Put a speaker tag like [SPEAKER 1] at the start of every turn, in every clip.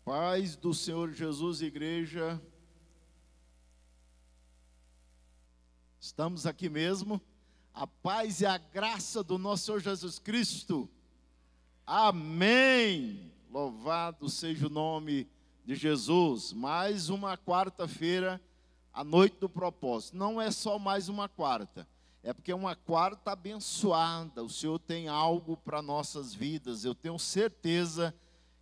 [SPEAKER 1] Paz do Senhor Jesus, igreja. Estamos aqui mesmo. A paz e a graça do nosso Senhor Jesus Cristo. Amém. Louvado seja o nome de Jesus. Mais uma quarta-feira, a noite do propósito. Não é só mais uma quarta. É porque é uma quarta abençoada. O Senhor tem algo para nossas vidas. Eu tenho certeza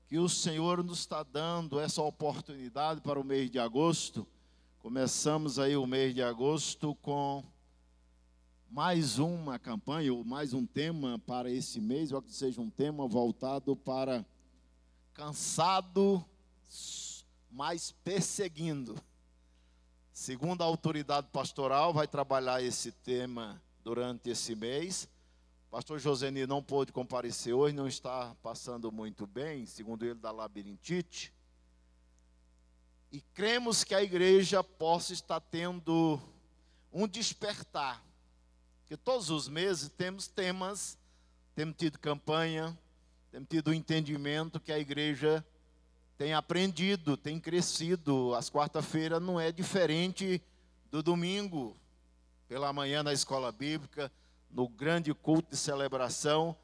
[SPEAKER 1] que o Senhor nos está dando essa oportunidade para o mês de agosto. Começamos aí o mês de agosto com mais uma campanha, ou mais um tema para esse mês. Eu acredito que seja um tema voltado para cansado, mas perseguindo. Segundo a autoridade pastoral, vai trabalhar esse tema durante esse mês. Pastor Joseni não pôde comparecer hoje, não está passando muito bem, segundo ele, da labirintite. E cremos que a igreja possa estar tendo um despertar. Porque todos os meses temos temas, temos tido campanha, temos tido o entendimento que a igreja tem aprendido, tem crescido. As quarta-feiras não é diferente do domingo, pela manhã na escola bíblica, no grande culto de celebração,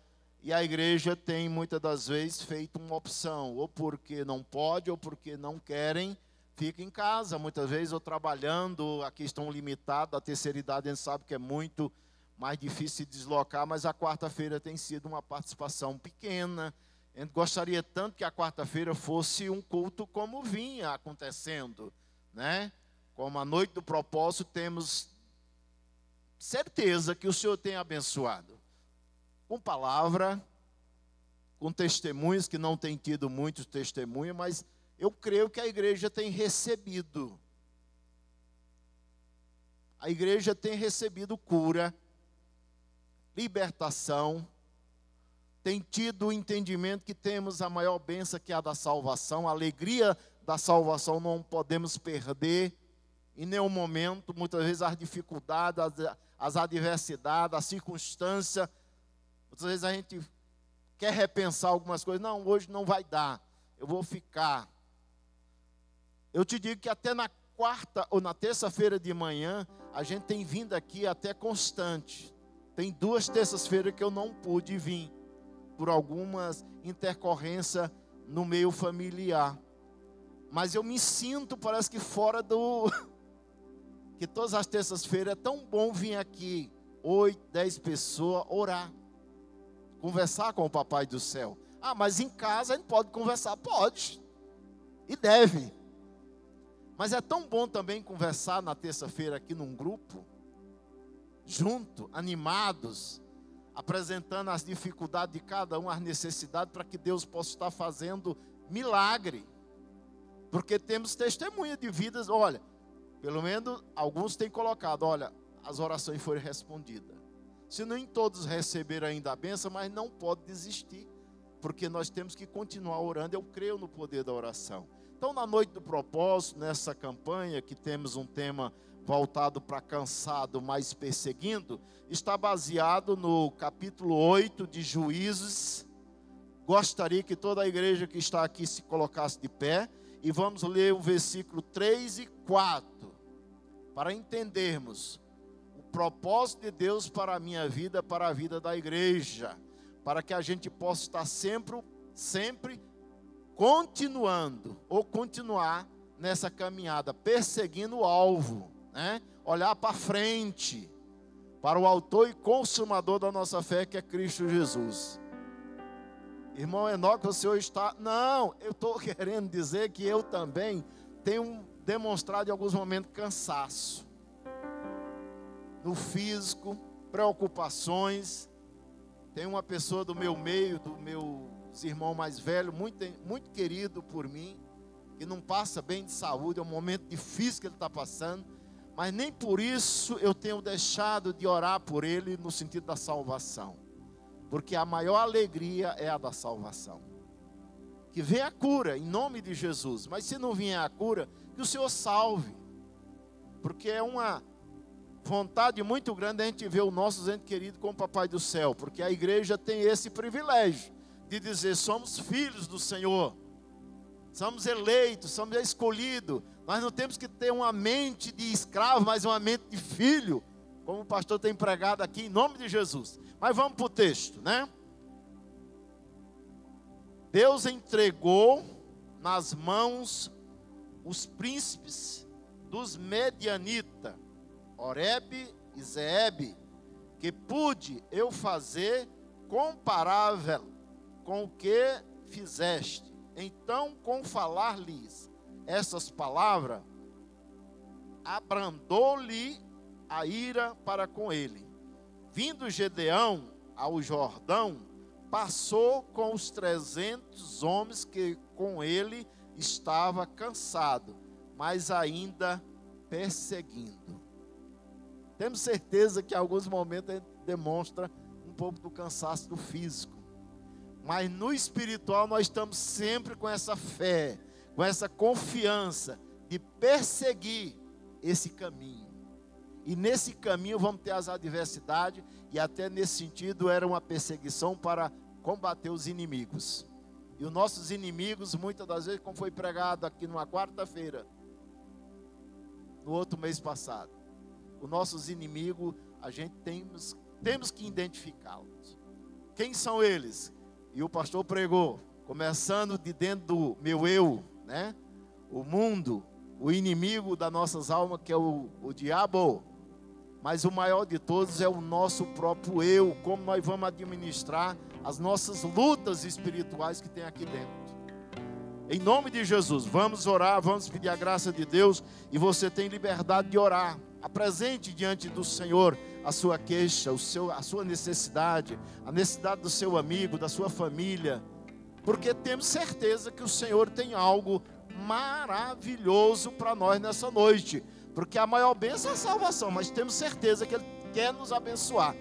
[SPEAKER 1] e a igreja tem muitas das vezes feito uma opção, ou porque não pode, ou porque não querem, fica em casa, muitas vezes, ou trabalhando, aqui estão limitados, a terceira idade a gente sabe que é muito mais difícil de deslocar, mas a quarta-feira tem sido uma participação pequena. A gente gostaria tanto que a quarta-feira fosse um culto como vinha acontecendo, né? Como a noite do propósito, temos certeza que o Senhor tem abençoado, com palavra, com testemunhos, que não tem tido muitos testemunhos, mas eu creio que a igreja tem recebido. A igreja tem recebido cura, libertação, tem tido o entendimento que temos a maior bênção, que é a da salvação, a alegria da salvação não podemos perder em nenhum momento. Muitas vezes as dificuldades, as adversidades, a circunstância, muitas vezes a gente quer repensar algumas coisas. Não, hoje não vai dar, eu vou ficar. Eu te digo que até na quarta ou na terça-feira de manhã, a gente tem vindo aqui até constante. Tem 2 terças-feiras que eu não pude vir, por algumas intercorrências no meio familiar. Mas eu me sinto, parece que fora do... que todas as terças-feiras é tão bom vir aqui, 8, 10 pessoas, orar, conversar com o Papai do Céu. Ah, mas em casa a gente pode conversar? Pode, e deve. Mas é tão bom também conversar na terça-feira aqui num grupo, junto, animados, apresentando as dificuldades de cada um, as necessidades, para que Deus possa estar fazendo milagre. Porque temos testemunha de vidas, olha, pelo menos alguns têm colocado, olha, as orações foram respondidas. Se nem todos receberam ainda a bênção, mas não pode desistir, porque nós temos que continuar orando. Eu creio no poder da oração. Então, na noite do propósito, nessa campanha, que temos um tema voltado para cansado, mas perseguindo, está baseado no capítulo 8 de Juízes. Gostaria que toda a igreja que está aqui se colocasse de pé, e vamos ler o versículo 3 e 4, para entendermos o propósito de Deus para a minha vida, para a vida da igreja, para que a gente possa estar sempre continuando, ou continuar nessa caminhada, perseguindo o alvo, né? Olhar para frente, para o autor e consumador da nossa fé, que é Cristo Jesus. Irmão Enoque, o senhor está... Não, eu estou querendo dizer que eu também tenho demonstrado em alguns momentos cansaço. No físico, preocupações. Tem uma pessoa do meu meio, do meus irmãos mais velhos, muito querido por mim, que não passa bem de saúde, é um momento difícil que ele está passando, mas nem por isso eu tenho deixado de orar por ele no sentido da salvação. Porque a maior alegria é a da salvação. Que venha a cura, em nome de Jesus. Mas se não vier a cura, que o Senhor salve. Porque é uma vontade muito grande a gente ver o nosso ente querido com o Papai do Céu. Porque a igreja tem esse privilégio de dizer, somos filhos do Senhor. somos eleitos, somos escolhidos. Nós não temos que ter uma mente de escravo, mas uma mente de filho, como o pastor tem pregado aqui, em nome de Jesus. Mas vamos para o texto, né? Deus entregou nas mãos os príncipes dos Medianitas, Oreb e Zeebe, que pude eu fazer comparável com o que fizeste. Então, com falar-lhes essas palavras, abrandou-lhe a ira para com ele. Vindo Gedeão ao Jordão, passou com os 300 homens que com ele estava cansado, mas ainda perseguindo. Temos certeza que em alguns momentos ele demonstra um pouco do cansaço do físico. Mas no espiritual nós estamos sempre com essa fé, com essa confiança de perseguir esse caminho. E nesse caminho vamos ter as adversidades, e até nesse sentido era uma perseguição para combater os inimigos. E os nossos inimigos, muitas das vezes, como foi pregado aqui numa quarta-feira, no outro mês passado, os nossos inimigos, a gente temos que identificá-los. Quem são eles? E o pastor pregou, começando de dentro do meu eu, né? O mundo, o inimigo das nossas almas, que é o diabo. Mas o maior de todos é o nosso próprio eu, como nós vamos administrar as nossas lutas espirituais que tem aqui dentro. Em nome de Jesus, vamos orar, vamos pedir a graça de Deus, e você tem liberdade de orar. Apresente diante do Senhor a sua queixa, a sua necessidade, a necessidade do seu amigo, da sua família, porque temos certeza que o Senhor tem algo maravilhoso para nós nessa noite, porque a maior bênção é a salvação, mas temos certeza que Ele quer nos abençoar.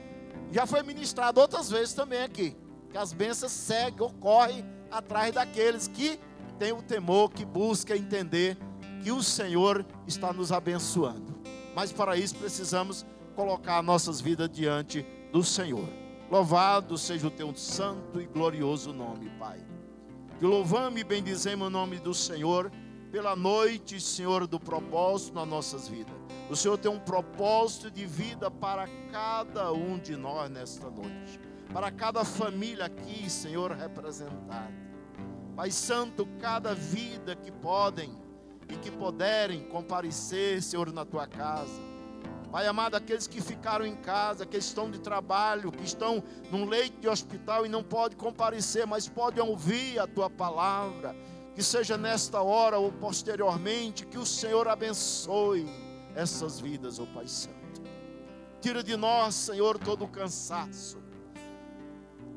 [SPEAKER 1] Já foi ministrado outras vezes também aqui, que as bênçãos seguem, ocorrem atrás daqueles que têm o temor, que buscam entender que o Senhor está nos abençoando. Mas para isso precisamos colocar nossas vidas diante do Senhor. Louvado seja o teu santo e glorioso nome, Pai. Que louvamos e bendizemos o nome do Senhor pela noite, Senhor, do propósito nas nossas vidas. O Senhor tem um propósito de vida para cada um de nós nesta noite. Para cada família aqui, Senhor, representada. Pai Santo, cada vida que podem e que puderem comparecer, Senhor, na tua casa. Pai amado, aqueles que ficaram em casa, que estão de trabalho, que estão num leito de hospital e não podem comparecer, mas podem ouvir a tua palavra, que seja nesta hora ou posteriormente, que o Senhor abençoe essas vidas, ó Pai Santo. Tira de nós, Senhor, todo o cansaço.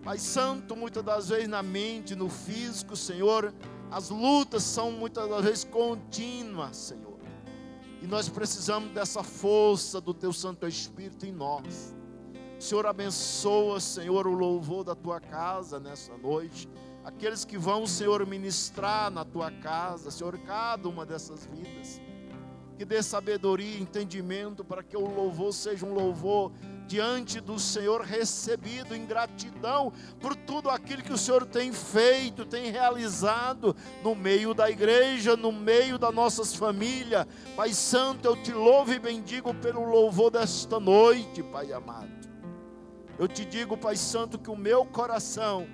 [SPEAKER 1] Pai Santo, muitas das vezes na mente, no físico, Senhor, as lutas são muitas das vezes contínuas, Senhor. E nós precisamos dessa força do Teu Santo Espírito em nós. O Senhor abençoa, Senhor, o louvor da Tua casa nessa noite. Aqueles que vão, Senhor, ministrar na Tua casa, Senhor, cada uma dessas vidas. Que dê sabedoria e entendimento para que o louvor seja um louvor diante do Senhor, recebido em gratidão por tudo aquilo que o Senhor tem feito, tem realizado no meio da igreja, no meio das nossas famílias. Pai Santo, eu te louvo e bendigo pelo louvor desta noite, Pai amado. Eu te digo, Pai Santo, que o meu coração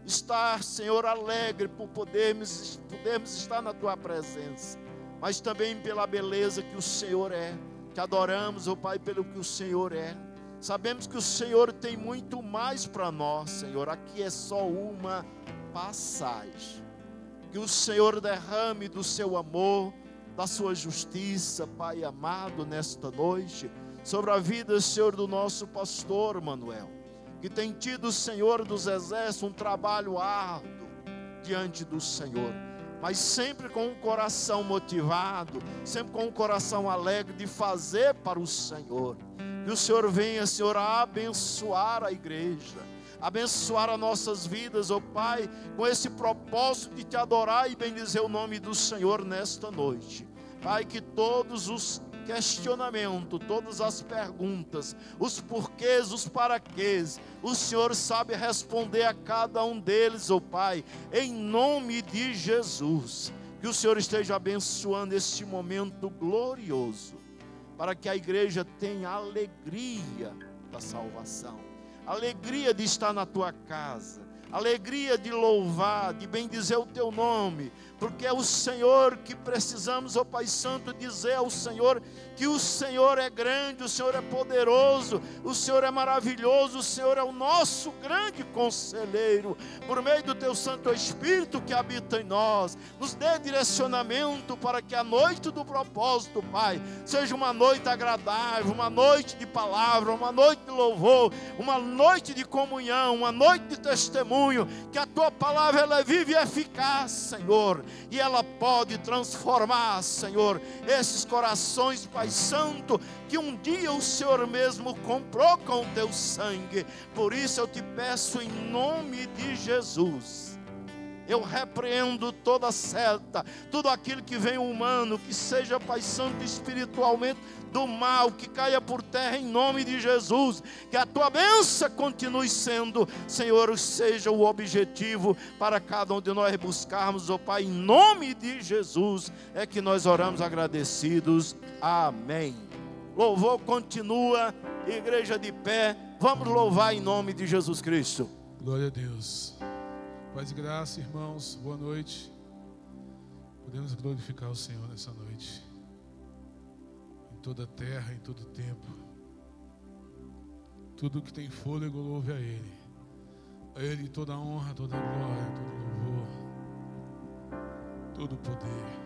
[SPEAKER 1] está, Senhor, alegre por podermos estar na Tua presença, mas também pela beleza que o Senhor é. Te adoramos, ó Pai, pelo que o Senhor é. Sabemos que o Senhor tem muito mais para nós, Senhor. Aqui é só uma passagem. Que o Senhor derrame do seu amor, da sua justiça, Pai amado, nesta noite, sobre a vida, Senhor, do nosso pastor Manuel, que tem tido, Senhor dos exércitos, um trabalho árduo diante do Senhor, mas sempre com um coração motivado, sempre com um coração alegre de fazer para o Senhor. Que o Senhor venha, Senhor, a abençoar a igreja, abençoar as nossas vidas, ó Pai, com esse propósito de te adorar e bendizer o nome do Senhor nesta noite. Pai, que todos os questionamentos, todas as perguntas, os porquês, os paraquês, o Senhor sabe responder a cada um deles, ó Pai, em nome de Jesus. Que Que o Senhor esteja abençoando este momento glorioso, para que a igreja tenha alegria da salvação, alegria de estar na tua casa, alegria de louvar, de bendizer o teu nome, porque é o Senhor que precisamos, ó Pai Santo, dizer ao Senhor que o Senhor é grande, o Senhor é poderoso, o Senhor é maravilhoso, o Senhor é o nosso grande conselheiro. Por meio do teu Santo Espírito que habita em nós, nos dê direcionamento para que a noite do propósito, Pai, seja uma noite agradável, uma noite de palavra, uma noite de louvor, uma noite de comunhão, uma noite de testemunho, que a tua palavra ela é viva e eficaz, Senhor, e ela pode transformar, Senhor, esses corações, Pai Santo, que um dia o Senhor mesmo comprou com o teu sangue. Por isso eu te peço em nome de Jesus, eu repreendo toda seta, tudo aquilo que vem humano, que seja, Pai Santo, espiritualmente do mal, que caia por terra em nome de Jesus. Que a tua bênção continue sendo, Senhor, seja o objetivo para cada um de nós buscarmos, ó Pai, em nome de Jesus é que nós oramos agradecidos. Amém. Louvor continua, igreja de pé, vamos louvar em nome de Jesus Cristo.
[SPEAKER 2] Glória a Deus. Paz e graça, irmãos, boa noite. Podemos glorificar o Senhor nessa noite, em toda a terra, em todo tempo. Tudo que tem fôlego, louve a Ele. A Ele toda a honra, toda a glória, todo louvor, todo o poder.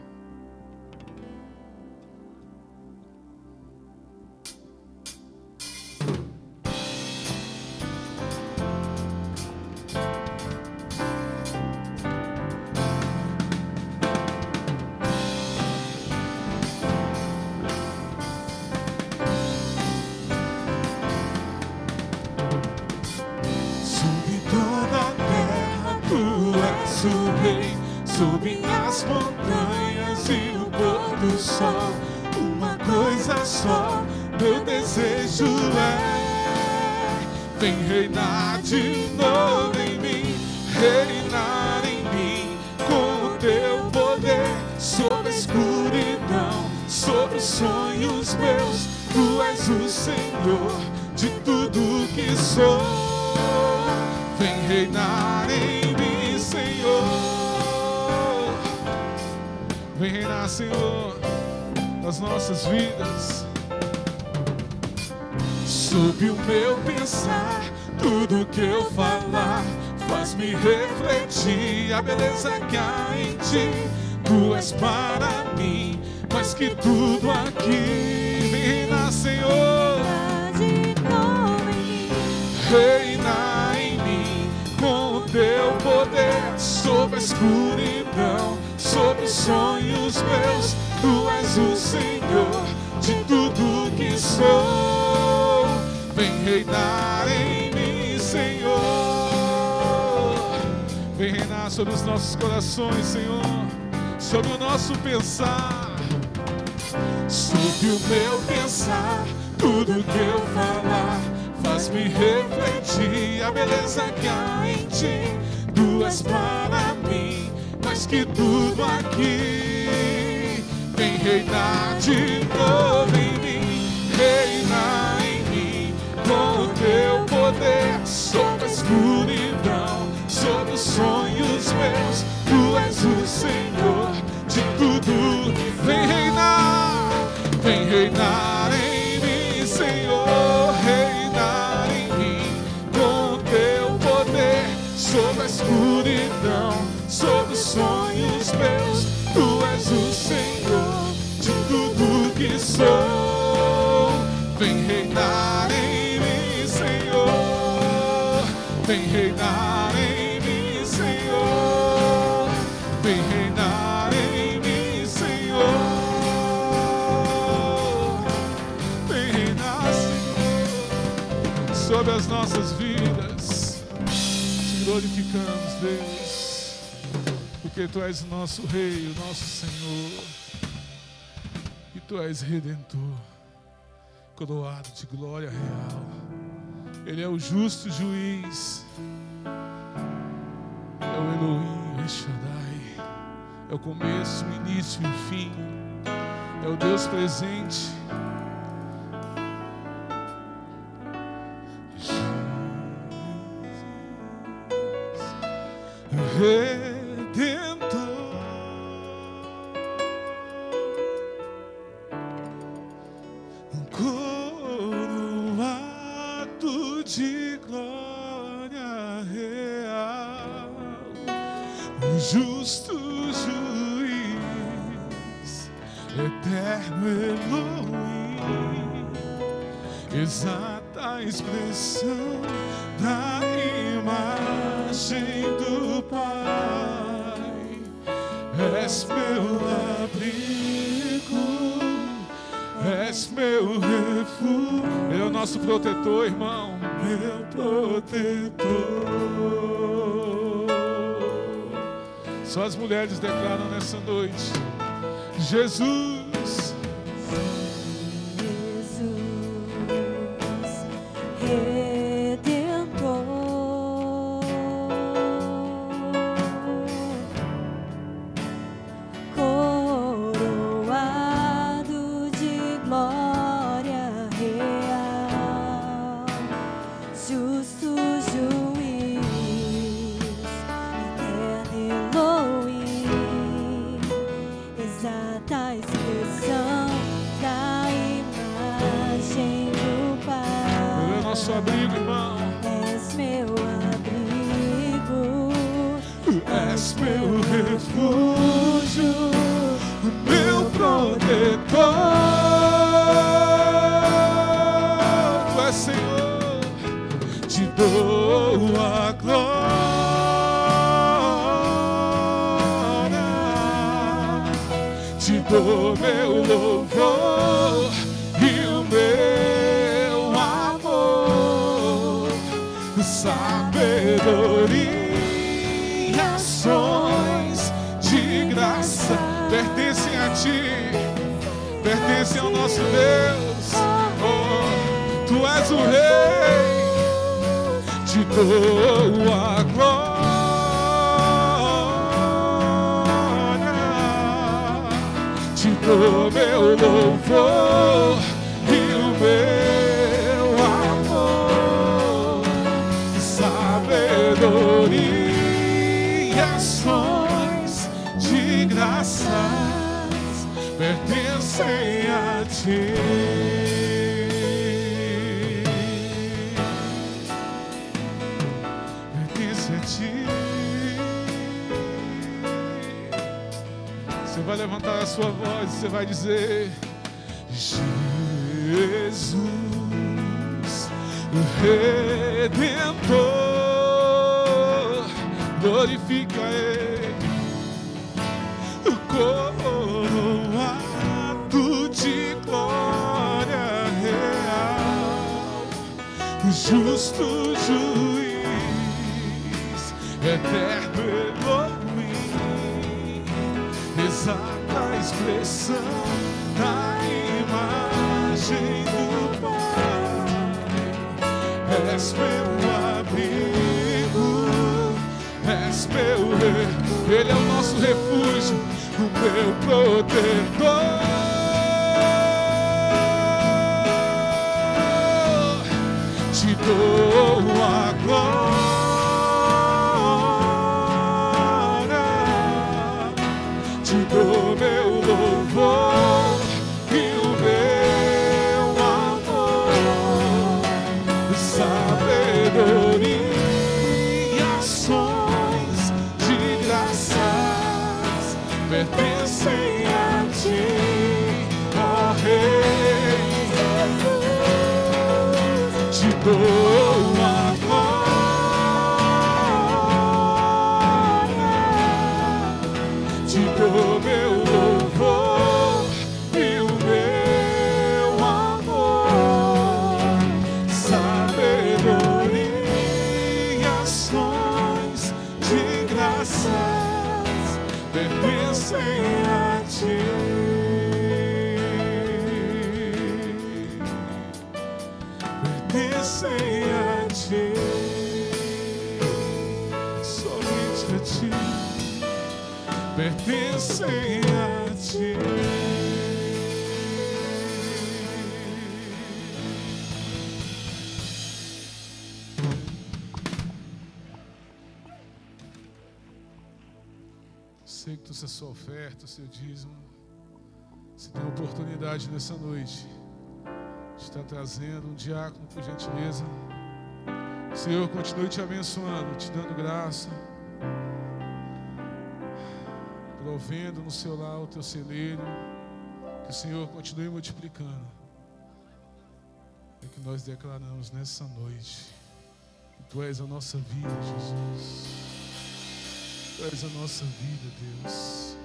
[SPEAKER 3] Sobe nas montanhas e o pôr do sol. Uma coisa só, meu desejo é: vem reinar de novo em mim, reinar em mim com o teu poder. Sobre a escuridão, sobre os sonhos meus, tu és o Senhor de tudo que sou. Vem reinar em mim, Senhor. Vem reinar, Senhor, nas nossas vidas. Sobre o meu pensar, tudo que eu falar faz-me refletir a beleza que há em ti. Tu és para mim mais que tudo aqui. Vem reinar, Senhor, reinar em mim com o teu poder. Sobre a escuridão, sobre os sonhos meus, tu és o Senhor de tudo que sou. Vem reinar em mim, Senhor. Vem reinar sobre os nossos corações, Senhor, sobre o nosso pensar. Sobre o meu pensar, tudo que eu falar faz-me refletir a beleza que há em ti. Tu és para mim mais que tudo aqui. Vem reinar de novo em mim, reinar em mim com o teu poder. Sobre a escuridão, sobre os sonhos meus, tu és o Senhor de tudo. Vem reinar em mim, Senhor, reinar em mim com o teu poder. Sobre a escuridão, sobre os sonhos meus, tu és o Senhor de tudo que sou. Vem reinar em mim, Senhor. Vem reinar em mim, Senhor. Vem reinar em mim, Senhor. Vem reinar, Senhor, sobre as nossas vidas. Te glorificamos, Deus, porque Tu és o nosso Rei, o nosso Senhor, e Tu és Redentor, coroado de glória real. Ele é o justo juiz, é o Elohim, o El Shaddai,
[SPEAKER 2] é o começo, o início e o fim, é o Deus presente. Redentor, coroado de glória real, o justo juiz, eterno Elohim, exata expressão da imagem do Pai. És meu abrigo, és meu refúgio. Ele é o nosso protetor, irmão. Meu protetor. Só as mulheres declaram nessa noite: Jesus. Pertence ao nosso Deus. Oh, tu és o Rei. Te dou a glória, te dou meu louvor e o meu amor, sabedoria, ações de graças pertencem a ti. Pertence a ti. Você vai levantar a sua voz e você vai dizer: Jesus, Redentor, glorifica Ele, coroado de glória real, justo juiz, eterno Elohim, exata expressão da imagem do Pai. És meu amigo, és meu rei. Ele é o nosso refúgio, o meu protetor. Te dou a glória, te dou meu louvor e o meu amor, sabedoria, ações de graças pertencem a ti, ó Rei. Te dou a glória, te dou meu louvor e o meu amor, sabedoria, ações de graças pertencem a ti. Pertencem a ti, somente a ti.
[SPEAKER 3] pertencem a ti. Sei que trouxe a sua oferta, o seu dízimo. Você tem a oportunidade nessa noite de estar trazendo um diácono, por gentileza. O Senhor continue te abençoando, te dando graça, provendo no seu lar o teu celeiro. Que o Senhor continue multiplicando. É que nós declaramos nessa noite que Tu és a nossa vida, Jesus. Tu és a nossa vida, Deus.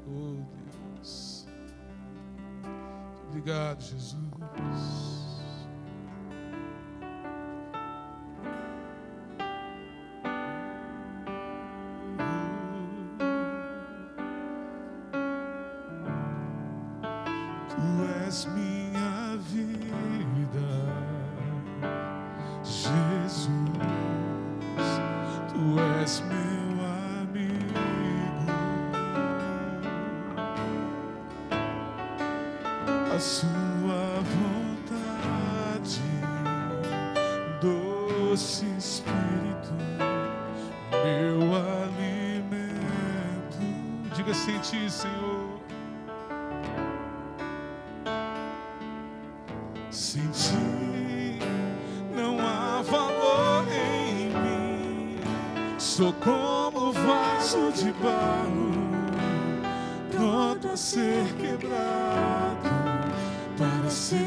[SPEAKER 3] Oh, Deus. Obrigado, Jesus. Tu és minha vida, Jesus. Tu és meu amigo. A sua vontade, doce Espírito, meu alimento. Diga sem ti, Senhor. Sem ti não há valor em mim. Sou como vaso de barro, pronto a ser quebrado, para ser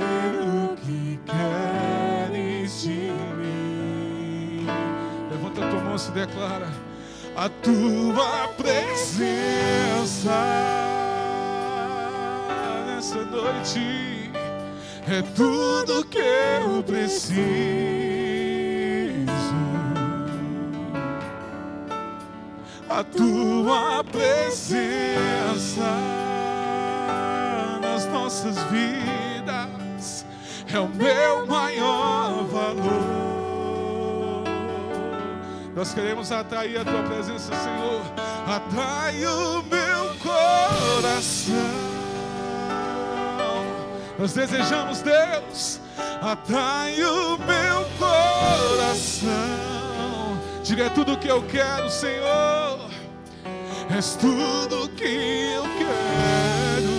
[SPEAKER 3] o que queres de mim. Levanta a tua mão e se declara: a tua presença nessa noite é tudo que eu preciso. A tua presença nas nossas vidas é o meu maior valor. Nós queremos atrair a tua presença, Senhor. Atrai o meu coração. Nós desejamos, Deus, atrai o meu coração. Diga: é tudo que eu quero, Senhor. És tudo que eu quero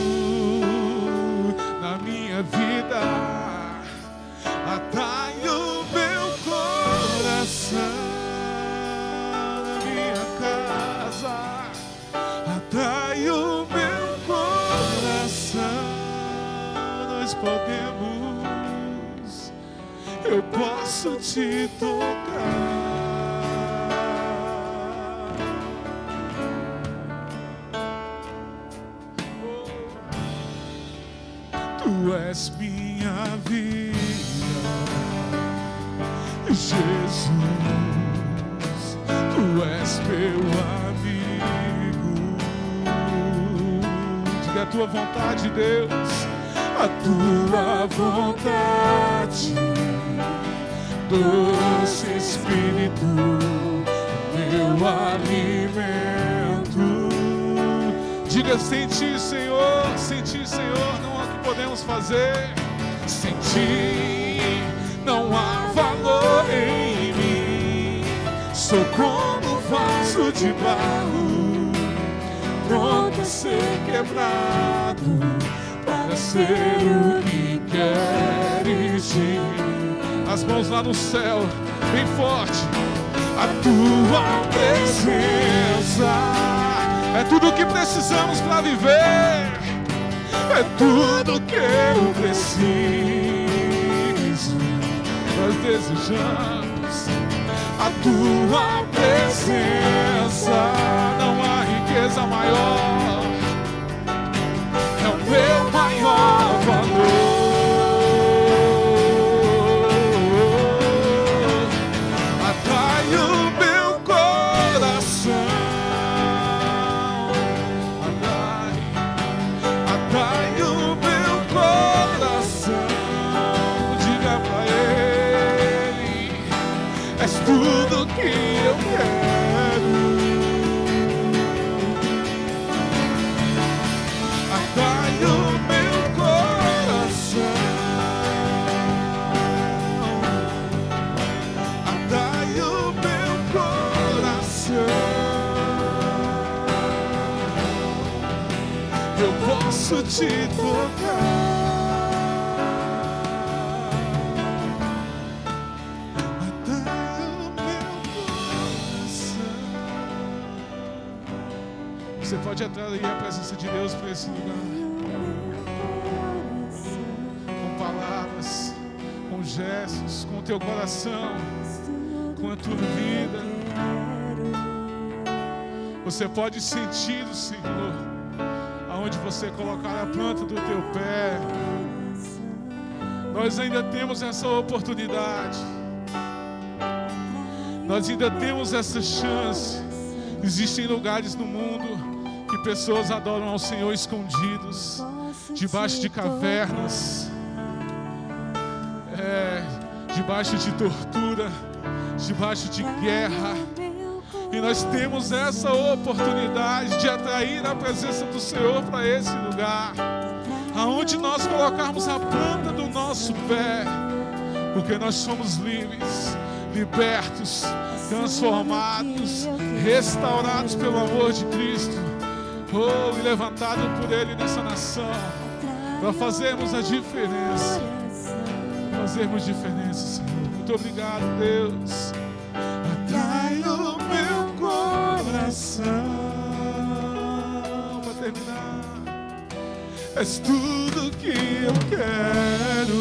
[SPEAKER 3] na minha vida. Atrai o meu coração na minha casa. Atrai o meu coração. Nós podemos, eu posso te tocar. Tu és minha vida, Jesus. Tu és meu amigo. Diga a tua vontade, Deus. A tua vontade, doce Espírito, meu alimento. Diga: sem ti, Senhor, não há o que podemos fazer. Sem ti não há valor em mim. Sou como vaso de barro, pronto a ser quebrado, para ser o que queres de mim. As mãos lá no céu, bem forte. A tua presença é tudo o que precisamos para viver. É tudo que eu preciso. Nós desejamos a tua presença. Não há riqueza maior. É o meu maior valor. Atrai o meu coração. Atrai o meu coração. Diga pra ele: és tudo que eu quero. eu posso te tocar. Você pode atrair a presença de Deus para esse lugar, com palavras, com gestos, com o teu coração, com a tua vida. Você pode sentir o Senhor aonde você colocar a planta do teu pé. Nós ainda temos essa oportunidade, nós ainda temos essa chance. Existem lugares no mundo que pessoas adoram ao Senhor escondidos, debaixo de cavernas, debaixo de tortura, debaixo de guerra. E nós temos essa oportunidade de atrair a presença do Senhor para esse lugar, aonde nós colocarmos a planta do nosso pé, porque nós somos livres, libertos, transformados, restaurados pelo amor de Cristo. E levantado por Ele nessa nação, para fazermos a diferença. Fazermos diferença, Senhor. Muito obrigado, Deus. Atrai o meu coração. Para terminar, és tudo que eu quero.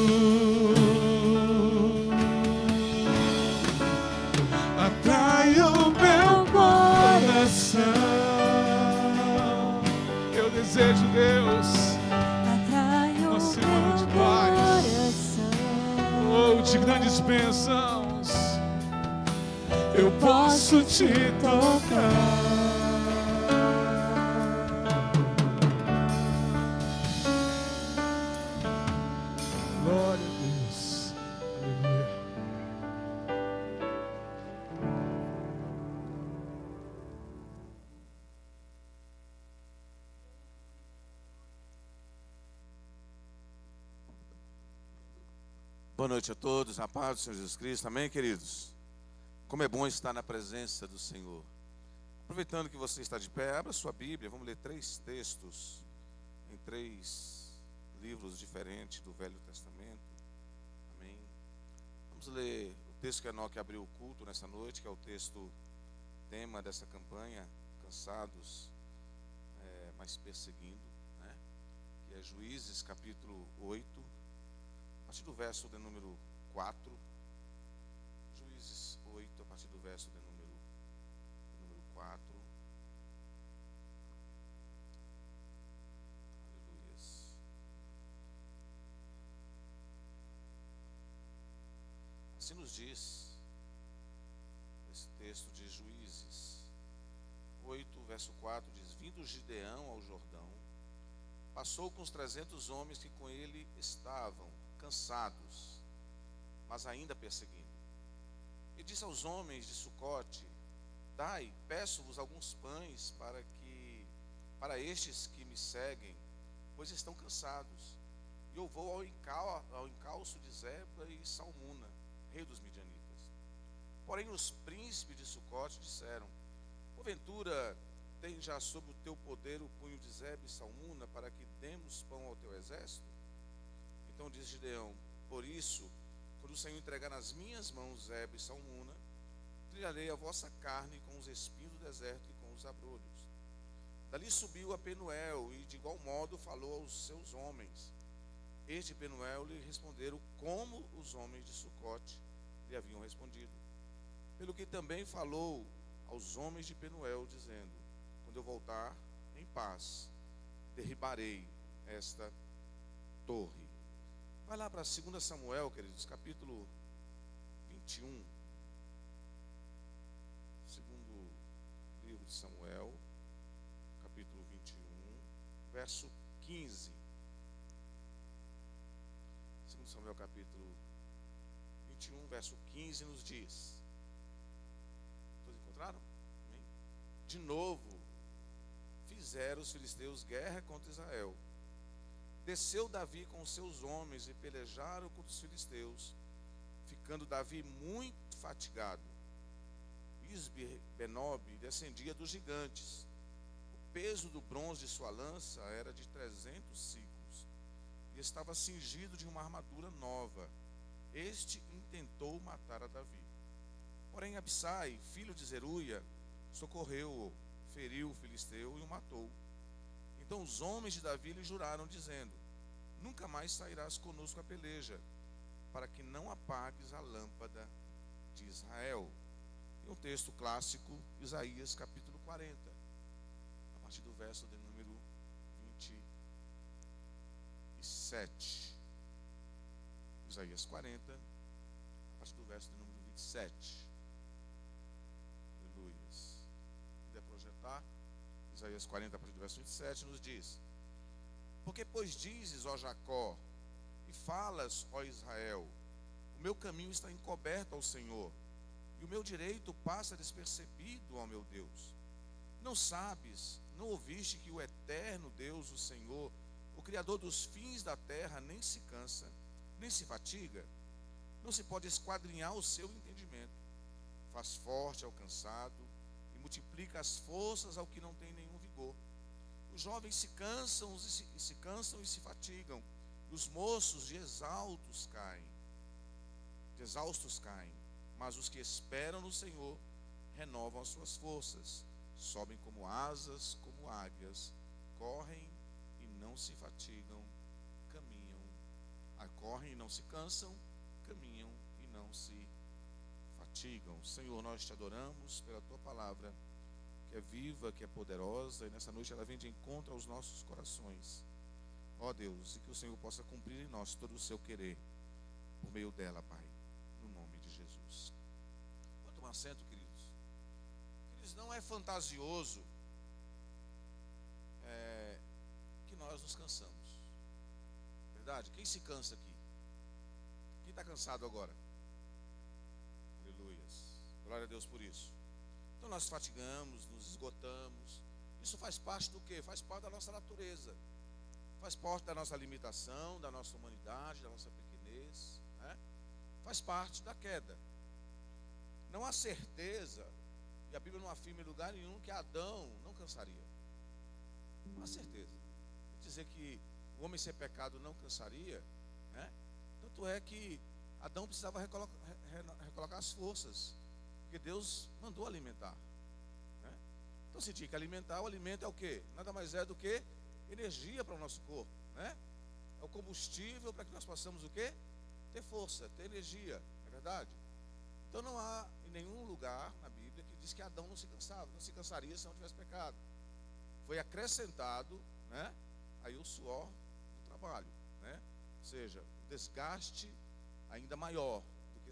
[SPEAKER 3] Atrai o meu coração. Desejo, Deus, uma semana de paz, de grandes bênçãos. Eu posso te tocar. Glória a Deus. Aleluia.
[SPEAKER 4] Boa noite a todos, a paz do Senhor Jesus Cristo, amém, queridos? Como é bom estar na presença do Senhor. Aproveitando que você está de pé, abra sua Bíblia, vamos ler 3 textos em 3 livros diferentes do Velho Testamento, amém? Vamos ler o texto que Enoque abriu o culto nessa noite, que é o texto tema dessa campanha, Cansados, mas perseguindo, né? Que é Juízes capítulo 8, a partir do verso de número 4, Juízes 8, a partir do verso de número 4. Aleluias. Assim nos diz esse texto de Juízes 8, verso 4, diz: vindo Gideão ao Jordão, passou com os 300 homens que com ele estavam, cansados, mas ainda perseguindo. E disse aos homens de Sucote: dai, peço-vos alguns pães para estes que me seguem, pois estão cansados. E eu vou ao encalço de Zeba e Salmuna, rei dos midianitas. Porém os príncipes de Sucote disseram: porventura tem já sob o teu poder o punho de Zeba e Salmuna, para que demos pão ao teu exército? Então diz Gideão: por isso, quando o Senhor entregar nas minhas mãos Zeba e Salmuna, trilharei a vossa carne com os espinhos do deserto e com os abrolhos. Dali subiu a Penuel e de igual modo falou aos seus homens. Este Penuel lhe responderam como os homens de Sucote lhe haviam respondido. Pelo que também falou aos homens de Penuel, dizendo: quando eu voltar em paz, derribarei esta torre. Vai lá para 2 Samuel, queridos, capítulo 21. Segundo livro de Samuel, capítulo 21, verso 15. 2 Samuel, capítulo 21, verso 15, nos diz: todos encontraram? Amém? De novo, fizeram os filisteus guerra contra Israel. Desceu Davi com os seus homens e pelejaram contra os filisteus, ficando Davi muito fatigado. Isbi-Benob descendia dos gigantes. O peso do bronze de sua lança era de 300 siclos, e estava cingido de uma armadura nova. Este intentou matar a Davi. Porém Abissai, filho de Zeruia, socorreu-o, feriu o filisteu e o matou. Então os homens de Davi lhe juraram, dizendo: nunca mais sairás conosco à peleja, para que não apagues a lâmpada de Israel. E um texto clássico, Isaías capítulo 40, a partir do verso de número 27. Isaías 40, a partir do verso de número 27. Aleluia. Se quiser projetar, Isaías 40, a partir do verso 27, nos diz: porque pois dizes, ó Jacó, e falas, ó Israel, o meu caminho está encoberto ao Senhor, e o meu direito passa despercebido ao meu Deus. Não sabes, não ouviste que o eterno Deus, o Senhor, o Criador dos fins da terra, nem se cansa, nem se fatiga? Não se pode esquadrinhar o seu entendimento. Faz forte ao cansado e multiplica as forças ao que não tem nenhum vigor. Os jovens se cansam e se fatigam, e os moços de exaustos caem. Mas os que esperam no Senhor renovam as suas forças, sobem como asas, como águias, correm e não se fatigam, correm e não se cansam, caminham e não se fatigam. Senhor, nós te adoramos pela tua palavra, que é viva, que é poderosa, e nessa noite ela vem de encontro aos nossos corações. Ó Deus, e que o Senhor possa cumprir em nós todo o seu querer, por meio dela, Pai, no nome de Jesus. Vou tomar assento, queridos. Queridos, não é fantasioso que nós nos cansamos. Verdade? Quem se cansa aqui? Quem está cansado agora? Aleluias. Glória a Deus por isso. Então nós fatigamos, nos esgotamos. Isso faz parte do quê? Faz parte da nossa natureza. Faz parte da nossa limitação, da nossa humanidade, da nossa pequenez, né? Faz parte da queda. Não há certeza, e a Bíblia não afirma em lugar nenhum, que Adão não cansaria. Não há certeza. Dizer que o homem sem pecado não cansaria, né? Tanto é que Adão precisava recolocar as forças, porque Deus mandou alimentar, né? Então se tinha que alimentar, o alimento é o quê? Nada mais é do que energia para o nosso corpo, né? É o combustível para que nós possamos o quê? Ter força, ter energia, não é verdade? Então não há em nenhum lugar na Bíblia que diz que Adão não se cansaria se não tivesse pecado. Foi acrescentado, né, aí o suor do trabalho, né? Ou seja, o desgaste ainda maior do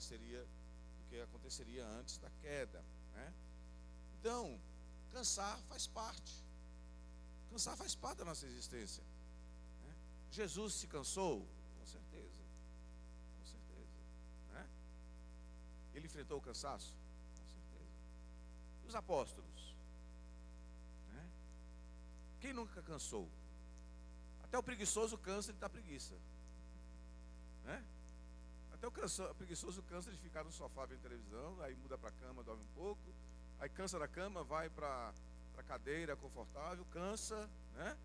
[SPEAKER 4] que aconteceria antes da queda, né? Então, cansar faz parte. Cansar faz parte da nossa existência, né? Jesus se cansou? Com certeza. Com certeza, né? Ele enfrentou o cansaço? Com certeza. E os apóstolos? Né? Quem nunca cansou? Até o preguiçoso cansa de dar preguiça, né? Até o preguiçoso cansa de ficar no sofá vendo televisão, aí muda para a cama, dorme um pouco, aí cansa da cama, vai para a cadeira confortável, cansa, né?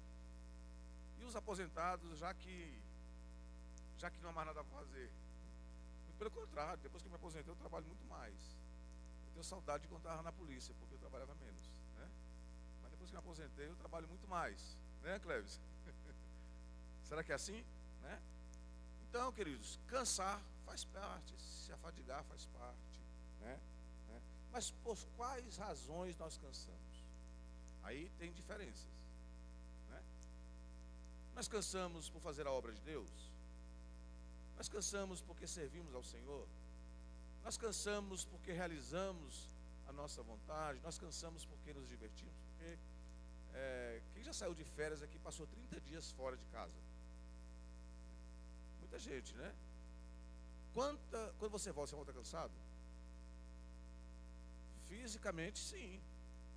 [SPEAKER 4] E os aposentados, já que não há mais nada para fazer? Muito pelo contrário, depois que eu me aposentei eu trabalho muito mais. Eu tenho saudade de quando estava na polícia, porque eu trabalhava menos, né? Mas depois que me aposentei eu trabalho muito mais, né, Cleves? Será que é assim, né? Então, queridos, cansar faz parte, se afadigar faz parte, né? Mas por quais razões nós cansamos? Aí tem diferenças, né? Nós cansamos por fazer a obra de Deus? Nós cansamos porque servimos ao Senhor? Nós cansamos porque realizamos a nossa vontade? Nós cansamos porque nos divertimos? Porque quem já saiu de férias aqui passou 30 dias fora de casa? Muita gente, né? Quando você volta cansado? Fisicamente, sim.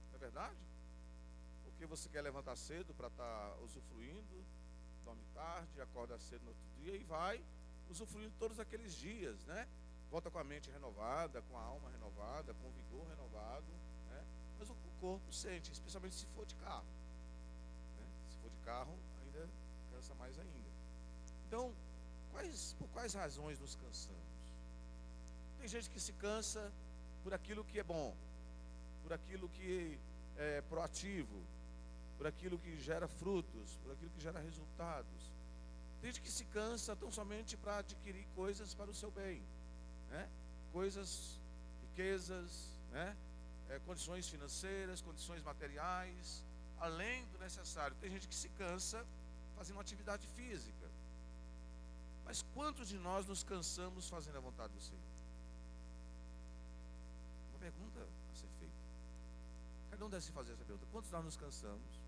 [SPEAKER 4] Não é verdade? Porque você quer levantar cedo para estar usufruindo, dorme tarde, acorda cedo no outro dia e vai usufruindo todos aqueles dias, né? Volta com a mente renovada, com a alma renovada, com o vigor renovado, né? Mas o corpo sente, especialmente se for de carro, for de carro, ainda cansa mais ainda. Então, por quais razões nos cansamos? Tem gente que se cansa por aquilo que é bom, por aquilo que é proativo, por aquilo que gera frutos, por aquilo que gera resultados. Tem gente que se cansa tão somente para adquirir coisas para o seu bem, né? Coisas, riquezas, né? Condições financeiras, condições materiais, além do necessário. Tem gente que se cansa fazendo atividade física. Mas quantos de nós nos cansamos fazendo a vontade do Senhor? Uma pergunta a ser feita. Cada um deve se fazer essa pergunta. Quantos nós nos cansamos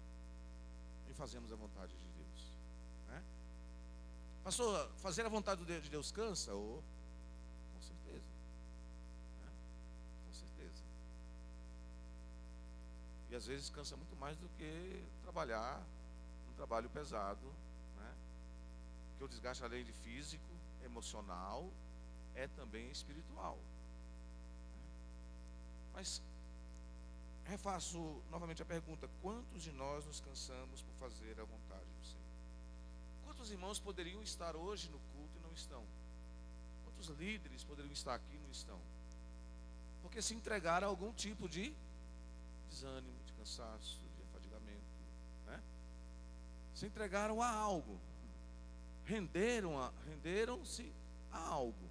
[SPEAKER 4] em fazermos a vontade de Deus? Né? Pastor, fazer a vontade de Deus cansa? Com certeza. Né? Com certeza. E às vezes cansa muito mais do que trabalhar um trabalho pesado, né? Porque o desgaste, além de físico, emocional, é também espiritual. Mas refaço novamente a pergunta: quantos de nós nos cansamos por fazer a vontade do Senhor? Quantos irmãos poderiam estar hoje no culto e não estão? Quantos líderes poderiam estar aqui e não estão? Porque se entregaram a algum tipo de desânimo, de cansaço, de afadigamento, né? Se entregaram a algo, renderam-se a algo.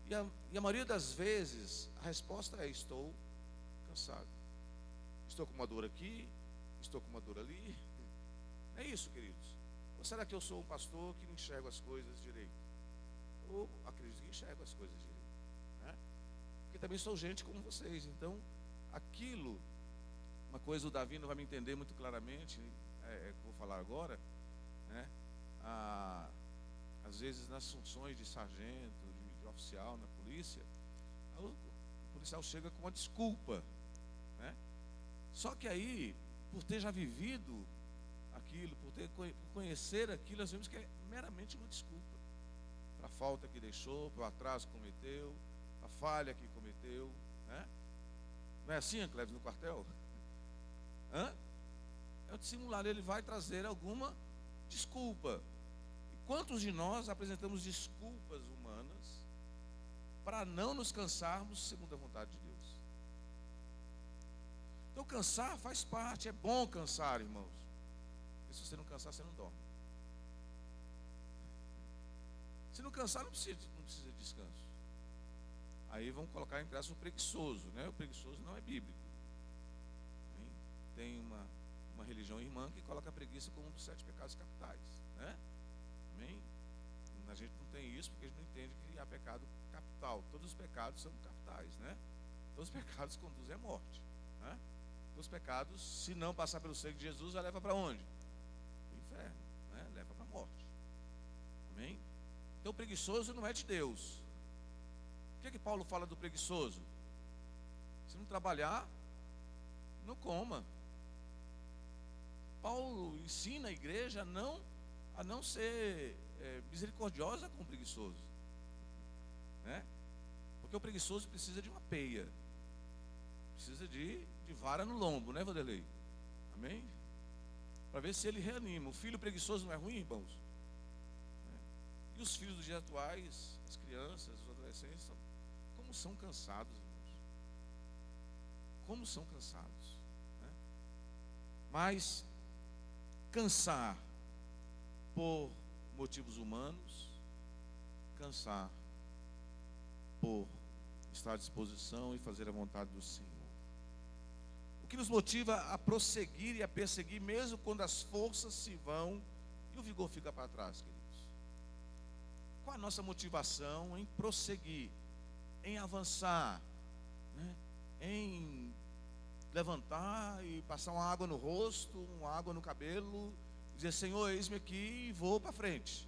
[SPEAKER 4] E a maioria das vezes a resposta é: estou cansado, estou com uma dor aqui, estou com uma dor ali. É isso, queridos. Ou será que eu sou um pastor que não enxergo as coisas direito? Ou acredito que enxergo as coisas direito, né? Porque também sou gente como vocês. Então, aquilo, uma coisa o Davi não vai me entender muito claramente, vou falar agora, né? Às vezes nas funções de sargento, de oficial na polícia, o policial chega com uma desculpa, né? Só que aí, por ter já vivido aquilo, por conhecer aquilo, nós vemos que é meramente uma desculpa para a falta que deixou, para o atraso que cometeu, a falha que cometeu, né? Não é assim, Cleves, no quartel? É o dissimulado, ele vai trazer alguma desculpa. E quantos de nós apresentamos desculpas humanas para não nos cansarmos segundo a vontade de Deus? Então, cansar faz parte, é bom cansar, irmãos. E se você não cansar, você não dorme. Se não cansar, não precisa de descanso. Aí vão colocar em graça o preguiçoso, né? O preguiçoso não é bíblico. Tem uma religião irmã que coloca a preguiça como um dos 7 pecados capitais, né? Amém? A gente não tem isso porque a gente não entende que há pecado capital. Todos os pecados são capitais, né? Todos os pecados conduzem à morte, né? Todos os pecados, se não passar pelo sangue de Jesus, já leva para onde? Para o inferno, né? Leva para a morte. Amém? Então o preguiçoso não é de Deus. O que Paulo fala do preguiçoso? Se não trabalhar, não coma. Paulo ensina a igreja a não ser misericordiosa com o preguiçoso, né? Porque o preguiçoso precisa de uma peia, precisa de vara no lombo, né, Vanderlei? Amém? Para ver se ele reanima. O filho preguiçoso não é ruim, irmãos? E os filhos dos dias atuais, as crianças, os adolescentes, como são cansados, irmãos? Como são cansados, né? Mas cansar por motivos humanos, cansar por estar à disposição e fazer a vontade do Senhor. O que nos motiva a prosseguir e a perseguir, mesmo quando as forças se vão e o vigor fica para trás, queridos? Qual a nossa motivação em prosseguir, em avançar, né? Em levantar e passar uma água no rosto, uma água no cabelo, dizer: Senhor, eis-me aqui e vou para frente.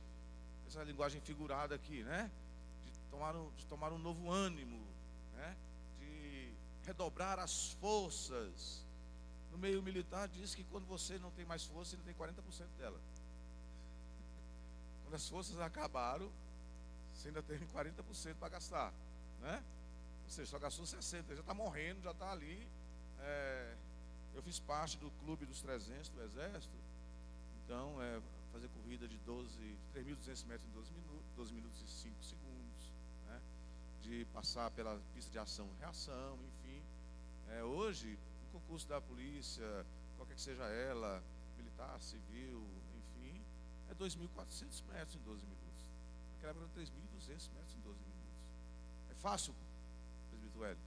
[SPEAKER 4] Essa linguagem figurada aqui, né? De tomar um novo ânimo, né? De redobrar as forças. No meio militar diz que quando você não tem mais força, você não tem 40% dela. Quando as forças acabaram, você ainda tem 40% para gastar, né? Você só gastou 60%, já está morrendo, já está ali. Eu fiz parte do clube dos 300 do Exército, Então, fazer corrida de 3.200 metros em 12 minutos e 5 segundos, né? De passar pela pista de ação e reação, enfim. Hoje, o concurso da polícia, qualquer que seja ela, militar, civil, enfim, é 2.400 metros em 12 minutos. Naquela época, 3.200 metros em 12 minutos. É fácil, presbítero Hélio,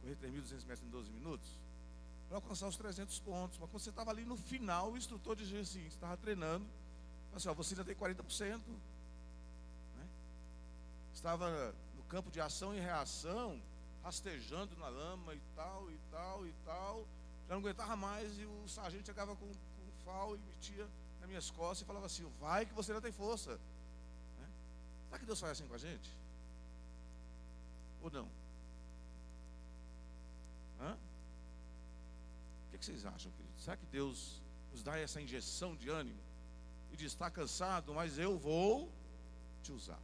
[SPEAKER 4] correr 3.200 metros em 12 minutos? Para alcançar os 300 pontos. Mas quando você estava ali no final, o instrutor dizia assim, você estava treinando, assim, você ainda tem 40%. Né? Estava no campo de ação e reação, rastejando na lama e tal, e tal, e tal. Já não aguentava mais e o sargento chegava com um fal e metia nas minhas costas e falava assim, vai que você ainda tem força. Né? Será que Deus faz assim com a gente? Ou não? Hã? O que vocês acham, queridos? Será que Deus nos dá essa injeção de ânimo e diz, está cansado, mas eu vou te usar?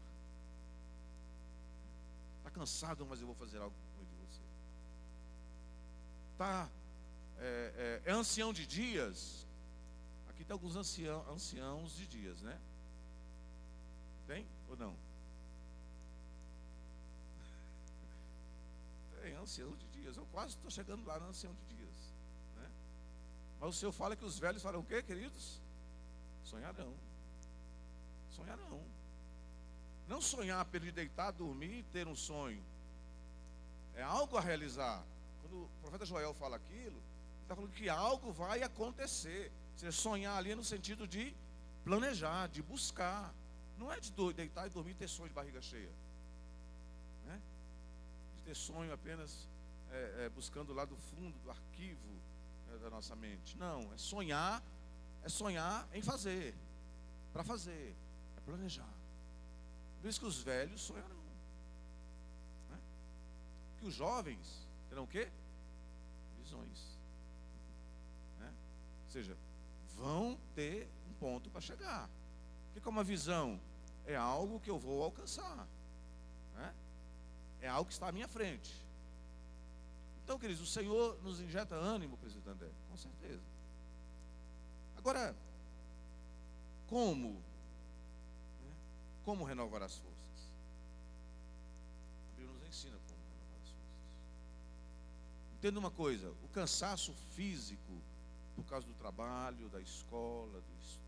[SPEAKER 4] Está cansado, mas eu vou fazer algo com você. Está ancião de dias? Aqui tem alguns anciãos de dias, né? Tem ou não? Tem ancião de dias. Eu quase estou chegando lá no ancião de dias. Mas o Senhor fala que os velhos farão o quê, queridos? Sonharão. Sonharão. Não sonhar pelo deitar, dormir e ter um sonho. É algo a realizar. Quando o profeta Joel fala aquilo, ele está falando que algo vai acontecer. Ou seja, sonhar ali é no sentido de planejar, de buscar. Não é de deitar e dormir e ter sonho de barriga cheia. Né? De ter sonho apenas buscando lá do fundo do arquivo da nossa mente. Não, é sonhar em fazer, para fazer, é planejar. Por isso que os velhos sonharão, né? Que os jovens terão o quê? Visões, né? Ou seja, vão ter um ponto para chegar. O que é uma visão? É algo que eu vou alcançar, né? É algo que está à minha frente. Então, queridos, o Senhor nos injeta ânimo, presidente André, com certeza. Agora, como? Né? Como renovar as forças? A Bíblia nos ensina como renovar as forças. Entenda uma coisa, o cansaço físico, por causa do trabalho, da escola, do estudo,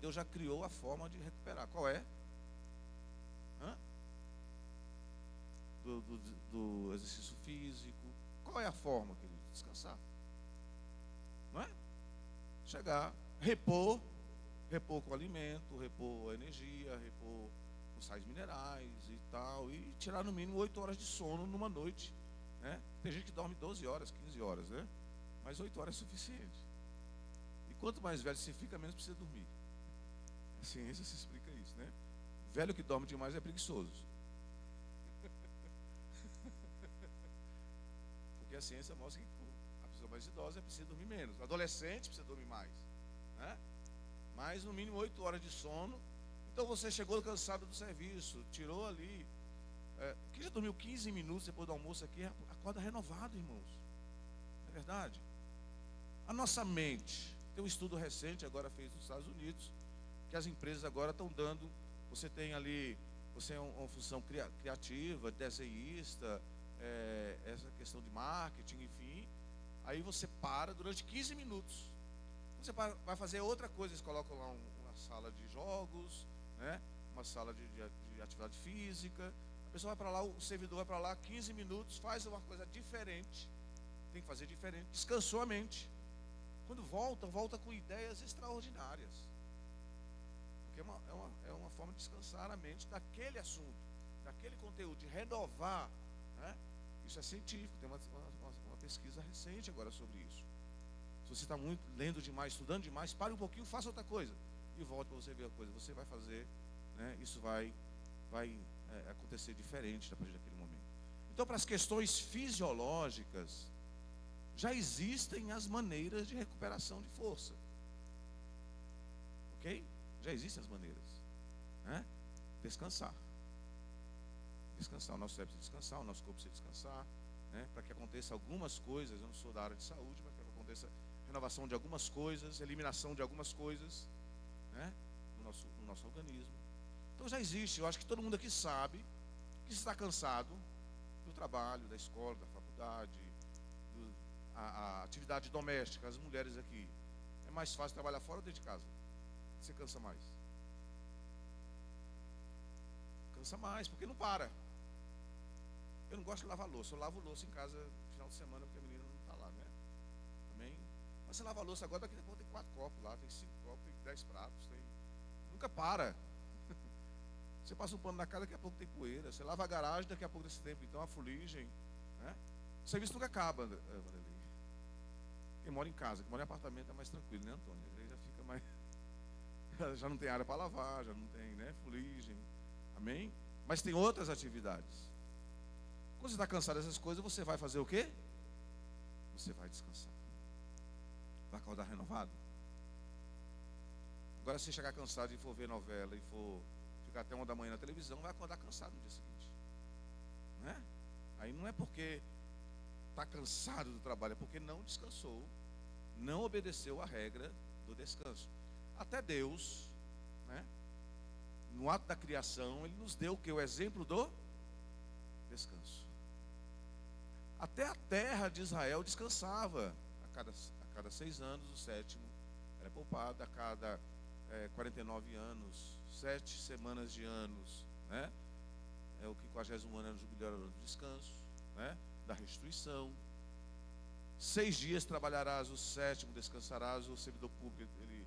[SPEAKER 4] Deus já criou a forma de recuperar. Qual é? Do exercício físico. Qual é a forma, querido? Descansar. Não é? Chegar, repor com alimento, repor a energia, repor com sais minerais e tal, e tirar no mínimo 8 horas de sono numa noite, né? Tem gente que dorme 12 horas, 15 horas, né? Mas 8 horas é suficiente. E quanto mais velho você fica, menos precisa dormir. A ciência se explica isso, né? Velho que dorme demais é preguiçoso. Porque a ciência mostra que a pessoa mais idosa precisa dormir menos. O adolescente precisa dormir mais, né? Mas no mínimo 8 horas de sono. Então você chegou cansado do serviço, tirou ali. Quem já dormiu 15 minutos depois do almoço aqui, acorda renovado, irmãos. Não é verdade? A nossa mente, tem um estudo recente agora feito nos Estados Unidos, que as empresas agora estão dando, você tem ali, você é uma função criativa, desenhista, essa questão de marketing, enfim. Aí você para durante 15 minutos. Você vai fazer outra coisa, eles colocam lá uma sala de jogos, né? Uma sala de atividade física. A pessoa vai para lá, o servidor vai para lá 15 minutos, faz uma coisa diferente. Tem que fazer diferente. Descansou a mente. Quando volta com ideias extraordinárias. Porque é uma forma de descansar a mente daquele assunto, daquele conteúdo, de renovar, né? Isso é científico, tem uma pesquisa recente agora sobre isso. Se você está muito lendo demais, estudando demais, pare um pouquinho, faça outra coisa e volte para você ver a coisa. Você vai fazer, né? Isso vai acontecer diferente a partir daquele momento. Então, para as questões fisiológicas, já existem as maneiras de recuperação de força. Ok? Já existem as maneiras, né? Descansar. Descansar, o nosso cérebro precisa descansar, o nosso corpo precisa descansar, né? Para que aconteça algumas coisas. Eu não sou da área de saúde, mas para que aconteça renovação de algumas coisas, eliminação de algumas coisas, né, no nosso organismo. Então já existe, eu acho que todo mundo aqui sabe que está cansado do trabalho, da escola, da faculdade, a atividade doméstica. As mulheres aqui, é mais fácil trabalhar fora ou dentro de casa? Você cansa mais? Cansa mais, porque não para. Eu não gosto de lavar louça, eu lavo louça em casa no final de semana, porque a menina não está lá, né? Amém? Mas você lava louça agora, daqui a pouco tem 4 copos lá, tem 5 copos, tem 10 pratos, nunca para. Você passa um pano na cara, daqui a pouco tem poeira. Você lava a garagem, daqui a pouco desse tempo, então, a fuligem, né? O serviço nunca acaba, Vanderlei. Quem mora em casa, quem mora em apartamento é mais tranquilo, né, Antônio? Ele já fica mais... já não tem área para lavar, já não tem, né, fuligem. Amém? Mas tem outras atividades. Quando você está cansado dessas coisas, você vai fazer o quê? Você vai descansar. Vai acordar renovado. Agora, se chegar cansado e for ver novela e for ficar até 1 da manhã na televisão, vai acordar cansado no dia seguinte, né? Aí não é porque está cansado do trabalho, é porque não descansou, não obedeceu a regra do descanso. Até Deus, né, no ato da criação, Ele nos deu o que? O exemplo do descanso. Até a terra de Israel descansava. A cada 6 anos, o 7º era poupado. A cada 49 anos, 7 semanas de anos, né? É o 50º ano do jubileu do descanso, né? Da restituição. 6 dias trabalharás, o 7º descansarás. O servidor público, ele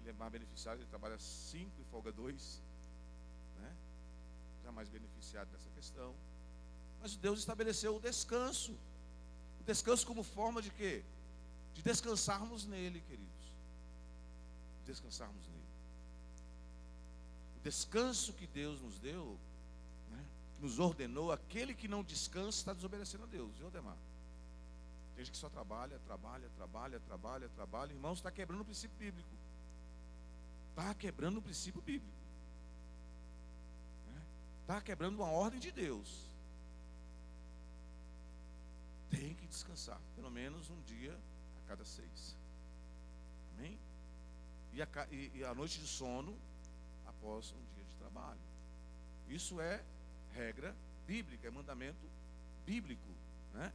[SPEAKER 4] é mais beneficiado, ele trabalha 5 e folga 2, né? Já mais beneficiado nessa questão. Mas Deus estabeleceu o descanso. O descanso como forma de quê? De descansarmos nele, queridos. Descansarmos nele. O descanso que Deus nos deu, né, que nos ordenou, aquele que não descansa está desobedecendo a Deus. Viu, Ademar? Tem gente que só trabalha. Irmãos, está quebrando o princípio bíblico. Está quebrando o princípio bíblico. Está quebrando uma ordem de Deus. Tem que descansar, pelo menos um dia a cada 6. Amém? E a noite de sono após um dia de trabalho. Isso é regra bíblica, é mandamento bíblico, né?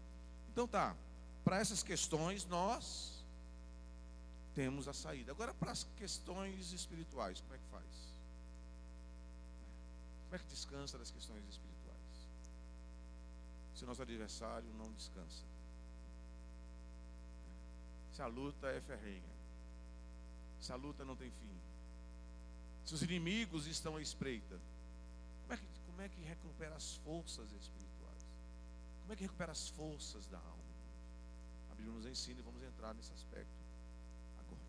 [SPEAKER 4] Então tá, para essas questões nós temos a saída. Agora, para as questões espirituais, como é que faz? Como é que descansa das questões espirituais? Se o nosso adversário não descansa, se a luta é ferrenha, se a luta não tem fim, se os inimigos estão à espreita, como é que recupera as forças espirituais? Como é que recupera as forças da alma? A Bíblia nos ensina e vamos entrar nesse aspecto agora.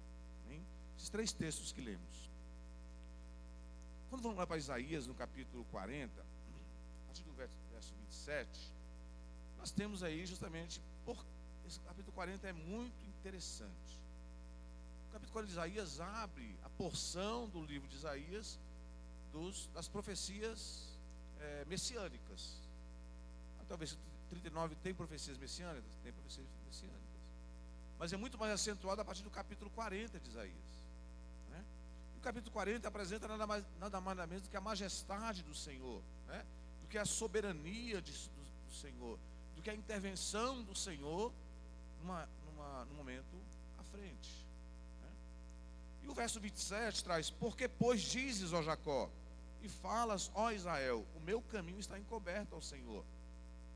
[SPEAKER 4] Amém? Esses 3 textos que lemos. Quando vamos lá para Isaías, no capítulo 40, a partir do verso 27, nós temos aí justamente, esse capítulo 40 é muito interessante. O capítulo 40 de Isaías abre a porção do livro de Isaías das profecias messiânicas. Até o versículo 39 tem profecias messiânicas? Tem profecias messiânicas. Mas é muito mais acentuado a partir do capítulo 40 de Isaías, né? E o capítulo 40 apresenta nada mais nada menos do que a majestade do Senhor, né? Do que a soberania do Senhor, do que a intervenção do Senhor num momento à frente, né? E o verso 27 traz: porque pois dizes, ó Jacó, e falas, ó Israel, o meu caminho está encoberto ao Senhor,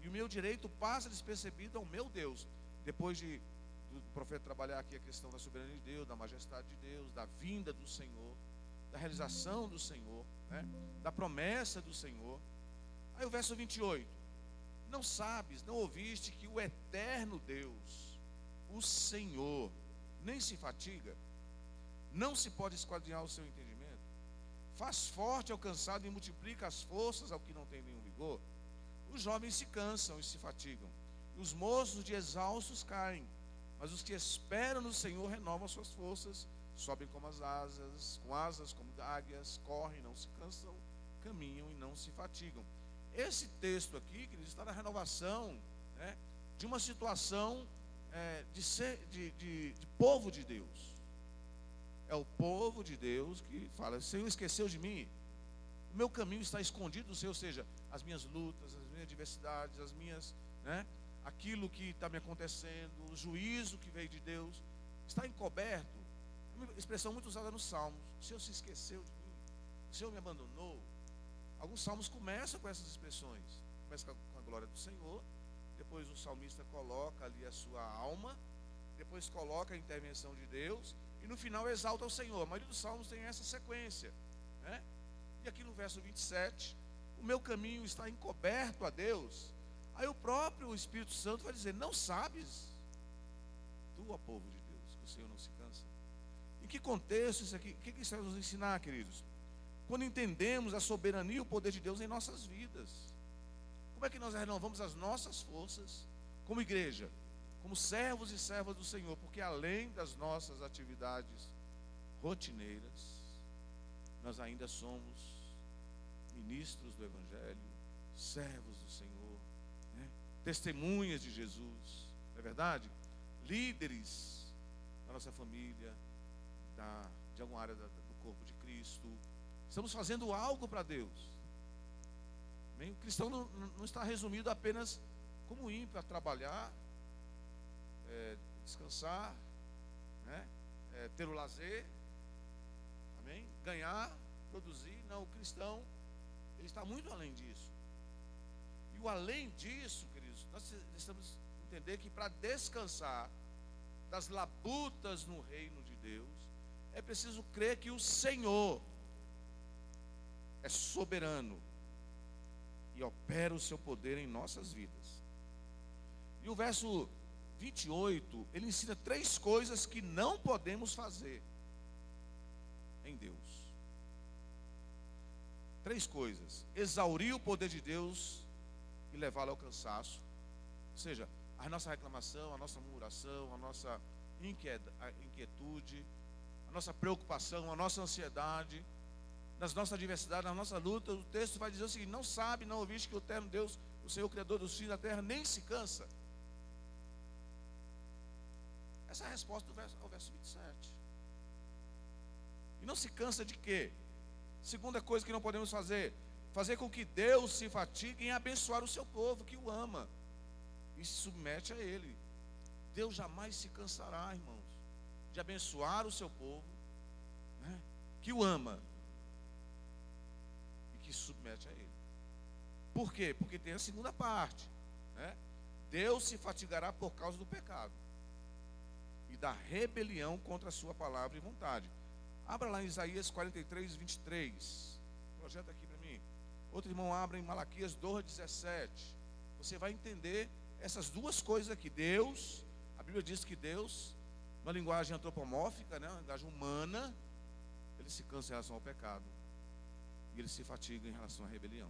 [SPEAKER 4] e o meu direito passa despercebido ao meu Deus. Depois do profeta trabalhar aqui a questão da soberania de Deus, da majestade de Deus, da vinda do Senhor, da realização do Senhor, né? Da promessa do Senhor. Aí o verso 28: não sabes, não ouviste que o eterno Deus, o Senhor, nem se fatiga, não se pode esquadrinhar o seu entendimento, faz forte ao cansado e multiplica as forças ao que não tem nenhum vigor. Os jovens se cansam e se fatigam, e os moços de exaustos caem, mas os que esperam no Senhor renovam suas forças, sobem como as asas, com asas como águias, correm, não se cansam, caminham e não se fatigam. Esse texto aqui, queridos, está na renovação, né, de uma situação de povo de Deus. É o povo de Deus que fala: Senhor, esqueceu de mim? O meu caminho está escondido do Senhor, ou seja, as minhas lutas, as minhas adversidades, as minhas, aquilo que está me acontecendo, o juízo que veio de Deus, está encoberto. É uma expressão muito usada nos Salmos. O Senhor se esqueceu de mim, o Senhor me abandonou. Alguns salmos começam com essas expressões. Começa com a glória do Senhor, depois o salmista coloca ali a sua alma, depois coloca a intervenção de Deus, e no final exalta o Senhor. A maioria dos salmos tem essa sequência, E aqui no verso 27, o meu caminho está encoberto a Deus. Aí o próprio Espírito Santo vai dizer: não sabes, tu, ó povo de Deus, que o Senhor não se cansa. Em que contexto isso aqui? O que isso vai nos ensinar, queridos? Quando entendemos a soberania e o poder de Deus em nossas vidas, como é que nós renovamos as nossas forças como igreja, como servos e servas do Senhor? Porque além das nossas atividades rotineiras, nós ainda somos ministros do Evangelho, servos do Senhor, testemunhas de Jesus, não é verdade? Líderes da nossa família, de alguma área do corpo de Cristo. Estamos fazendo algo para Deus. Amém? O cristão não está resumido apenas como ir para trabalhar, descansar, ter o lazer, amém? Ganhar, produzir. Não, o cristão, ele está muito além disso. E o além disso, queridos, nós precisamos entender que para descansar das labutas no reino de Deus, é preciso crer que o Senhor é soberano e opera o seu poder em nossas vidas. E o verso 28, ele ensina 3 coisas que não podemos fazer em Deus. 3 coisas: exaurir o poder de Deus e levá-lo ao cansaço. Ou seja, a nossa reclamação, a nossa murmuração, a nossa inquietude, a nossa preocupação, a nossa ansiedade, nas nossas adversidades, na nossa luta. O texto vai dizer o seguinte: não sabe, não ouviste que o eterno Deus, o Senhor Criador dos fins da terra, nem se cansa? Essa é a resposta ao verso 27. E não se cansa de quê? Segunda coisa que não podemos fazer: fazer com que Deus se fatigue em abençoar o seu povo que o ama e se submete a Ele. Deus jamais se cansará, irmãos, de abençoar o seu povo, que o ama e que se submete a Ele. Por quê? Porque tem a segunda parte, Deus se fatigará por causa do pecado e da rebelião contra a sua palavra e vontade. Abra lá em Isaías 43, 23. Projeta aqui para mim. Outro irmão abra em Malaquias 2:17. Você vai entender essas duas coisas aqui. Deus, a Bíblia diz que Deus, uma linguagem antropomórfica, uma linguagem humana, ele se cansa em relação ao pecado e ele se fatiga em relação à rebelião.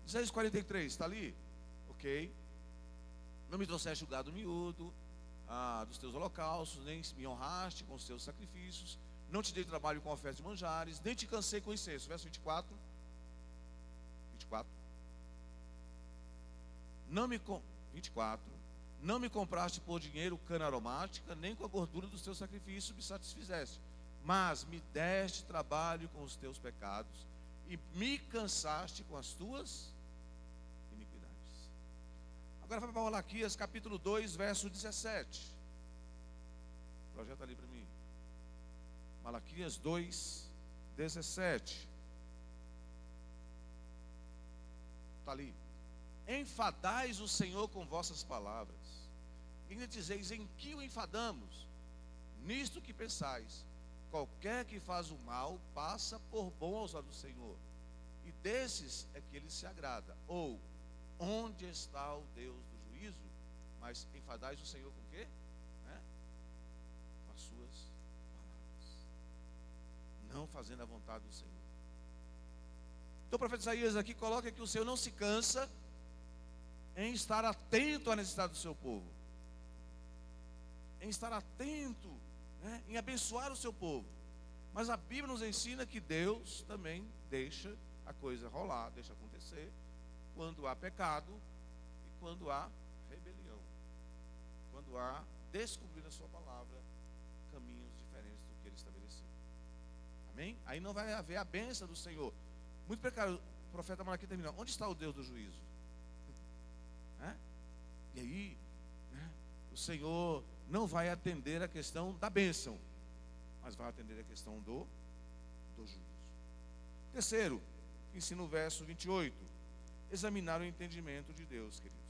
[SPEAKER 4] Isaías 43, está ali? Ok. Não me trouxeste o gado miúdo dos teus holocaustos, nem me honraste com os teus sacrifícios. Não te dei trabalho com ofertas de manjares, nem te cansei com incenso. Verso 24. 24. Não me compraste por dinheiro cana aromática, nem com a gordura dos teus sacrifícios me satisfizeste, mas me deste trabalho com os teus pecados e me cansaste com as tuas iniquidades. Agora vai para Malaquias capítulo 2, verso 17. Projeta ali para mim. Malaquias 2, 17. Está ali. Enfadais o Senhor com vossas palavras, e ainda dizeis: em que o enfadamos? Nisto que pensais: qualquer que faz o mal passa por bom aos olhos do Senhor, e desses é que ele se agrada. Ou, onde está o Deus do juízo? Mas enfadais o Senhor com o quê? Com as suas palavras, não fazendo a vontade do Senhor. Então o profeta Isaías aqui coloca que o Senhor não se cansa em estar atento à necessidade do seu povo, em estar atento, em abençoar o seu povo. Mas a Bíblia nos ensina que Deus também deixa a coisa rolar, deixa acontecer, quando há pecado e quando há rebelião quando há descobrir na sua palavra caminhos diferentes do que ele estabeleceu. Amém? Aí não vai haver a bênção do Senhor. Muito precário, o profeta Malaquias termina: onde está o Deus do juízo? E aí, o Senhor não vai atender a questão da bênção, mas vai atender a questão do juízo. Terceiro, ensina o verso 28. Examinar o entendimento de Deus, queridos.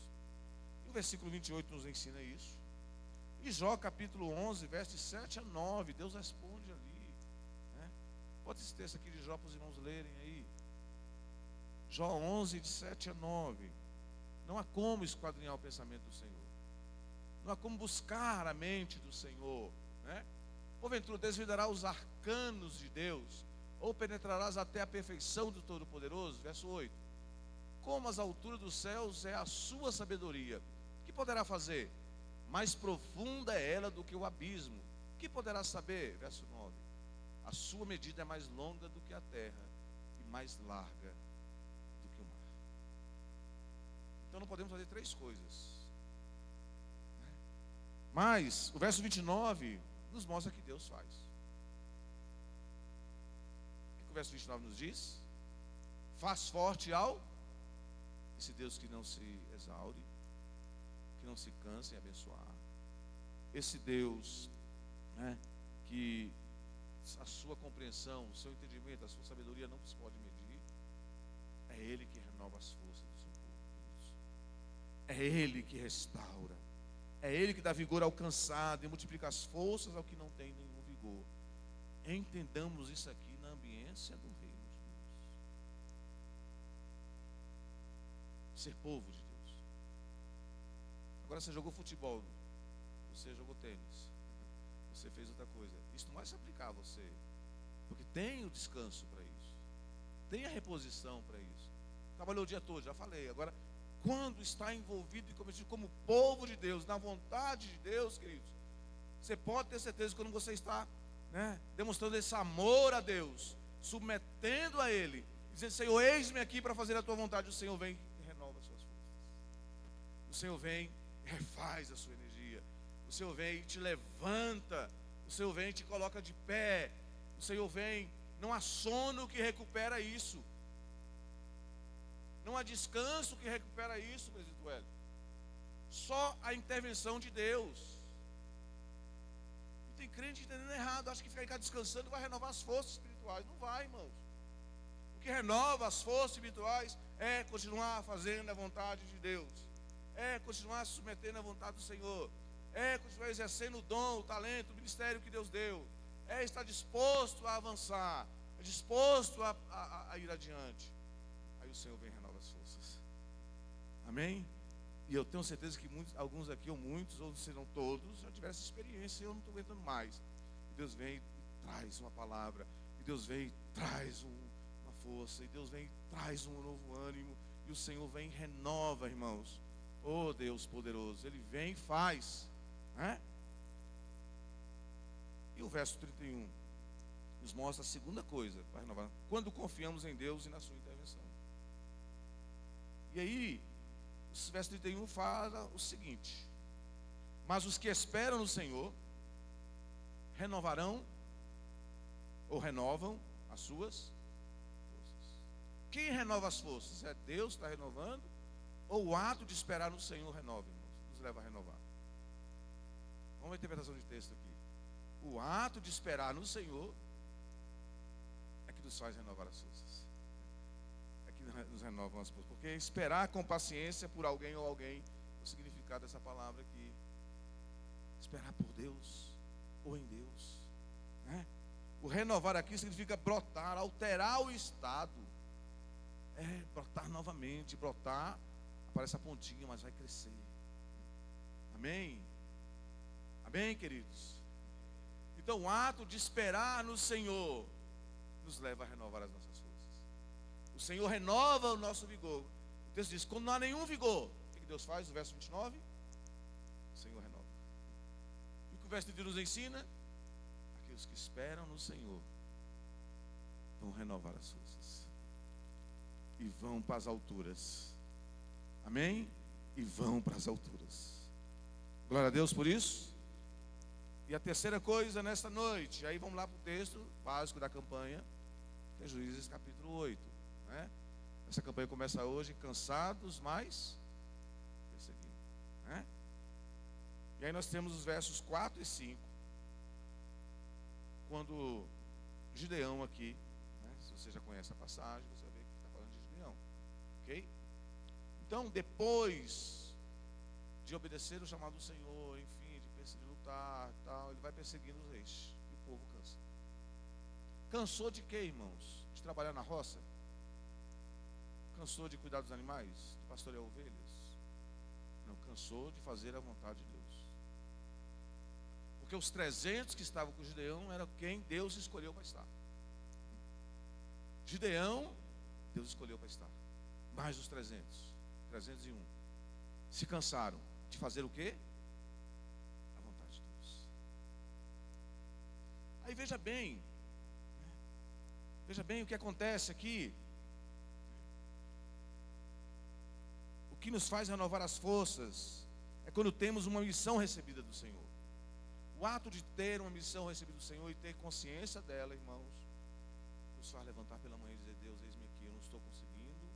[SPEAKER 4] E o versículo 28 nos ensina isso. E Jó capítulo 11, versos 7 a 9, Deus responde ali. Bota esse texto aqui de Jó para os irmãos lerem aí. Jó 11, de 7 a 9. Não há como esquadrinhar o pensamento do Senhor. Não há como buscar a mente do Senhor. Porventura desvendará os arcanos de Deus, ou penetrarás até a perfeição do Todo-Poderoso? Verso 8. Como as alturas dos céus é a sua sabedoria, que poderá fazer? Mais profunda é ela do que o abismo, que poderá saber? Verso 9. A sua medida é mais longa do que a terra, e mais larga do que o mar. Então não podemos fazer três coisas. Mas o verso 29 nos mostra que Deus faz. O que o verso 29 nos diz? Faz forte ao esse Deus que não se exaure, que não se cansa em abençoar. Esse Deus, que a sua compreensão, o seu entendimento, a sua sabedoria não se pode medir. É Ele que renova as forças do seu corpo. É Ele que restaura. É Ele que dá vigor ao cansado e multiplica as forças ao que não tem nenhum vigor. Entendamos isso aqui na ambiência do reino de Deus. Ser povo de Deus. Agora você jogou futebol, você jogou tênis, você fez outra coisa. Isso não vai se aplicar a você, porque tem o descanso para isso, tem a reposição para isso. Trabalhou o dia todo, já falei. Agora, quando está envolvido e cometido como povo de Deus, na vontade de Deus, queridos, você pode ter certeza que quando você está demonstrando esse amor a Deus, submetendo a Ele, dizendo: Senhor, eis-me aqui para fazer a tua vontade, o Senhor vem e renova as suas forças. O Senhor vem e refaz a sua energia. O Senhor vem e te levanta. O Senhor vem e te coloca de pé. O Senhor vem, não há sono que recupera isso. Não há descanso que recupera isso, presidente Hélio. Só a intervenção de Deus. E tem crente entendendo errado, acha que ficar em casa descansando vai renovar as forças espirituais. Não vai, irmãos. O que renova as forças espirituais é continuar fazendo a vontade de Deus, é continuar se submetendo à vontade do Senhor, é continuar exercendo o dom, o talento, o ministério que Deus deu, é estar disposto a avançar, é disposto a ir adiante. Aí o Senhor vem e renova as forças. Amém? E eu tenho certeza que alguns aqui, ou muitos, ou serão todos, já tiveram essa experiência e eu não estou aguentando mais. E Deus vem e traz uma palavra, e Deus vem e traz uma força, e Deus vem e traz um novo ânimo, e o Senhor vem e renova, irmãos. Oh Deus poderoso, Ele vem e faz. E o verso 31 nos mostra a segunda coisa para renovar: quando confiamos em Deus e na sua intervenção. E aí, o verso 31 fala o seguinte: mas os que esperam no Senhor renovarão ou renovam as suas forças. Quem renova as forças? É Deus que está renovando? Ou o ato de esperar no Senhor renova, irmãos, nos leva a renovar? Vamos à interpretação de texto aqui. O ato de esperar no Senhor é que nos faz renovar as forças, é que nos renovam as forças. Porque esperar com paciência por alguém ou alguém, o significado dessa palavra aqui, esperar por Deus ou em Deus, O renovar aqui significa brotar, alterar o estado, brotar novamente. Brotar, aparece a pontinha, mas vai crescer. Amém? Amém, queridos? Então o ato de esperar no Senhor nos leva a renovar as nossas forças. O Senhor renova o nosso vigor. O texto diz: quando não há nenhum vigor, o que Deus faz? No verso 29, o Senhor renova. E o que o verso de Deus nos ensina? Aqueles que esperam no Senhor vão renovar as forças e vão para as alturas. Amém? E vão para as alturas. Glória a Deus por isso. E a terceira coisa nesta noite, aí vamos lá para o texto básico da campanha, que é Juízes capítulo 8, né? Essa campanha começa hoje, cansados, mas perseguindo, né? E aí nós temos os versos 4 e 5, quando Gideão aqui, né? Se você já conhece a passagem, você vai ver que está falando de Gideão, ok? Então, depois de obedecer o chamado do Senhor, enfim, de lutar, tal, ele vai perseguindo os reis, e o povo cansa. Cansou de quê, irmãos? De trabalhar na roça? Cansou de cuidar dos animais? De pastorear ovelhas? Não, cansou de fazer a vontade de Deus. Porque os 300 que estavam com Gideão eram quem Deus escolheu para estar. Gideão, Deus escolheu para estar. Mais os 301 se cansaram de fazer o quê? A vontade de Deus. Aí veja bem o que acontece aqui. O que nos faz renovar as forças é quando temos uma missão recebida do Senhor. O ato de ter uma missão recebida do Senhor e ter consciência dela, irmãos, nos faz levantar pela manhã e dizer: Deus, eis-me aqui, eu não estou conseguindo,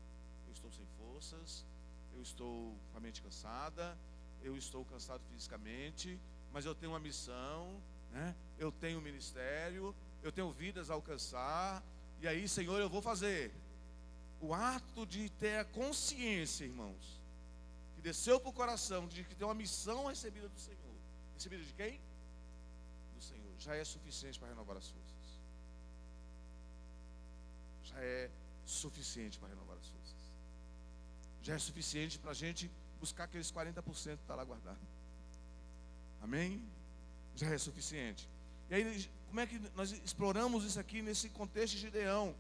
[SPEAKER 4] eu estou sem forças, eu estou com a mente cansada, eu estou cansado fisicamente, mas eu tenho uma missão, né? Eu tenho um ministério, eu tenho vidas a alcançar, e aí, Senhor, eu vou fazer. O ato de ter a consciência, irmãos, que desceu para o coração, de que tem uma missão recebida do Senhor. Recebida de quem? Do Senhor. Já é suficiente para renovar as forças. Já é suficiente para renovar as forças. Já é suficiente para a gente buscar aqueles 40% que está lá guardado. Amém? Já é suficiente. E aí, como é que nós exploramos isso aqui nesse contexto de Gideão?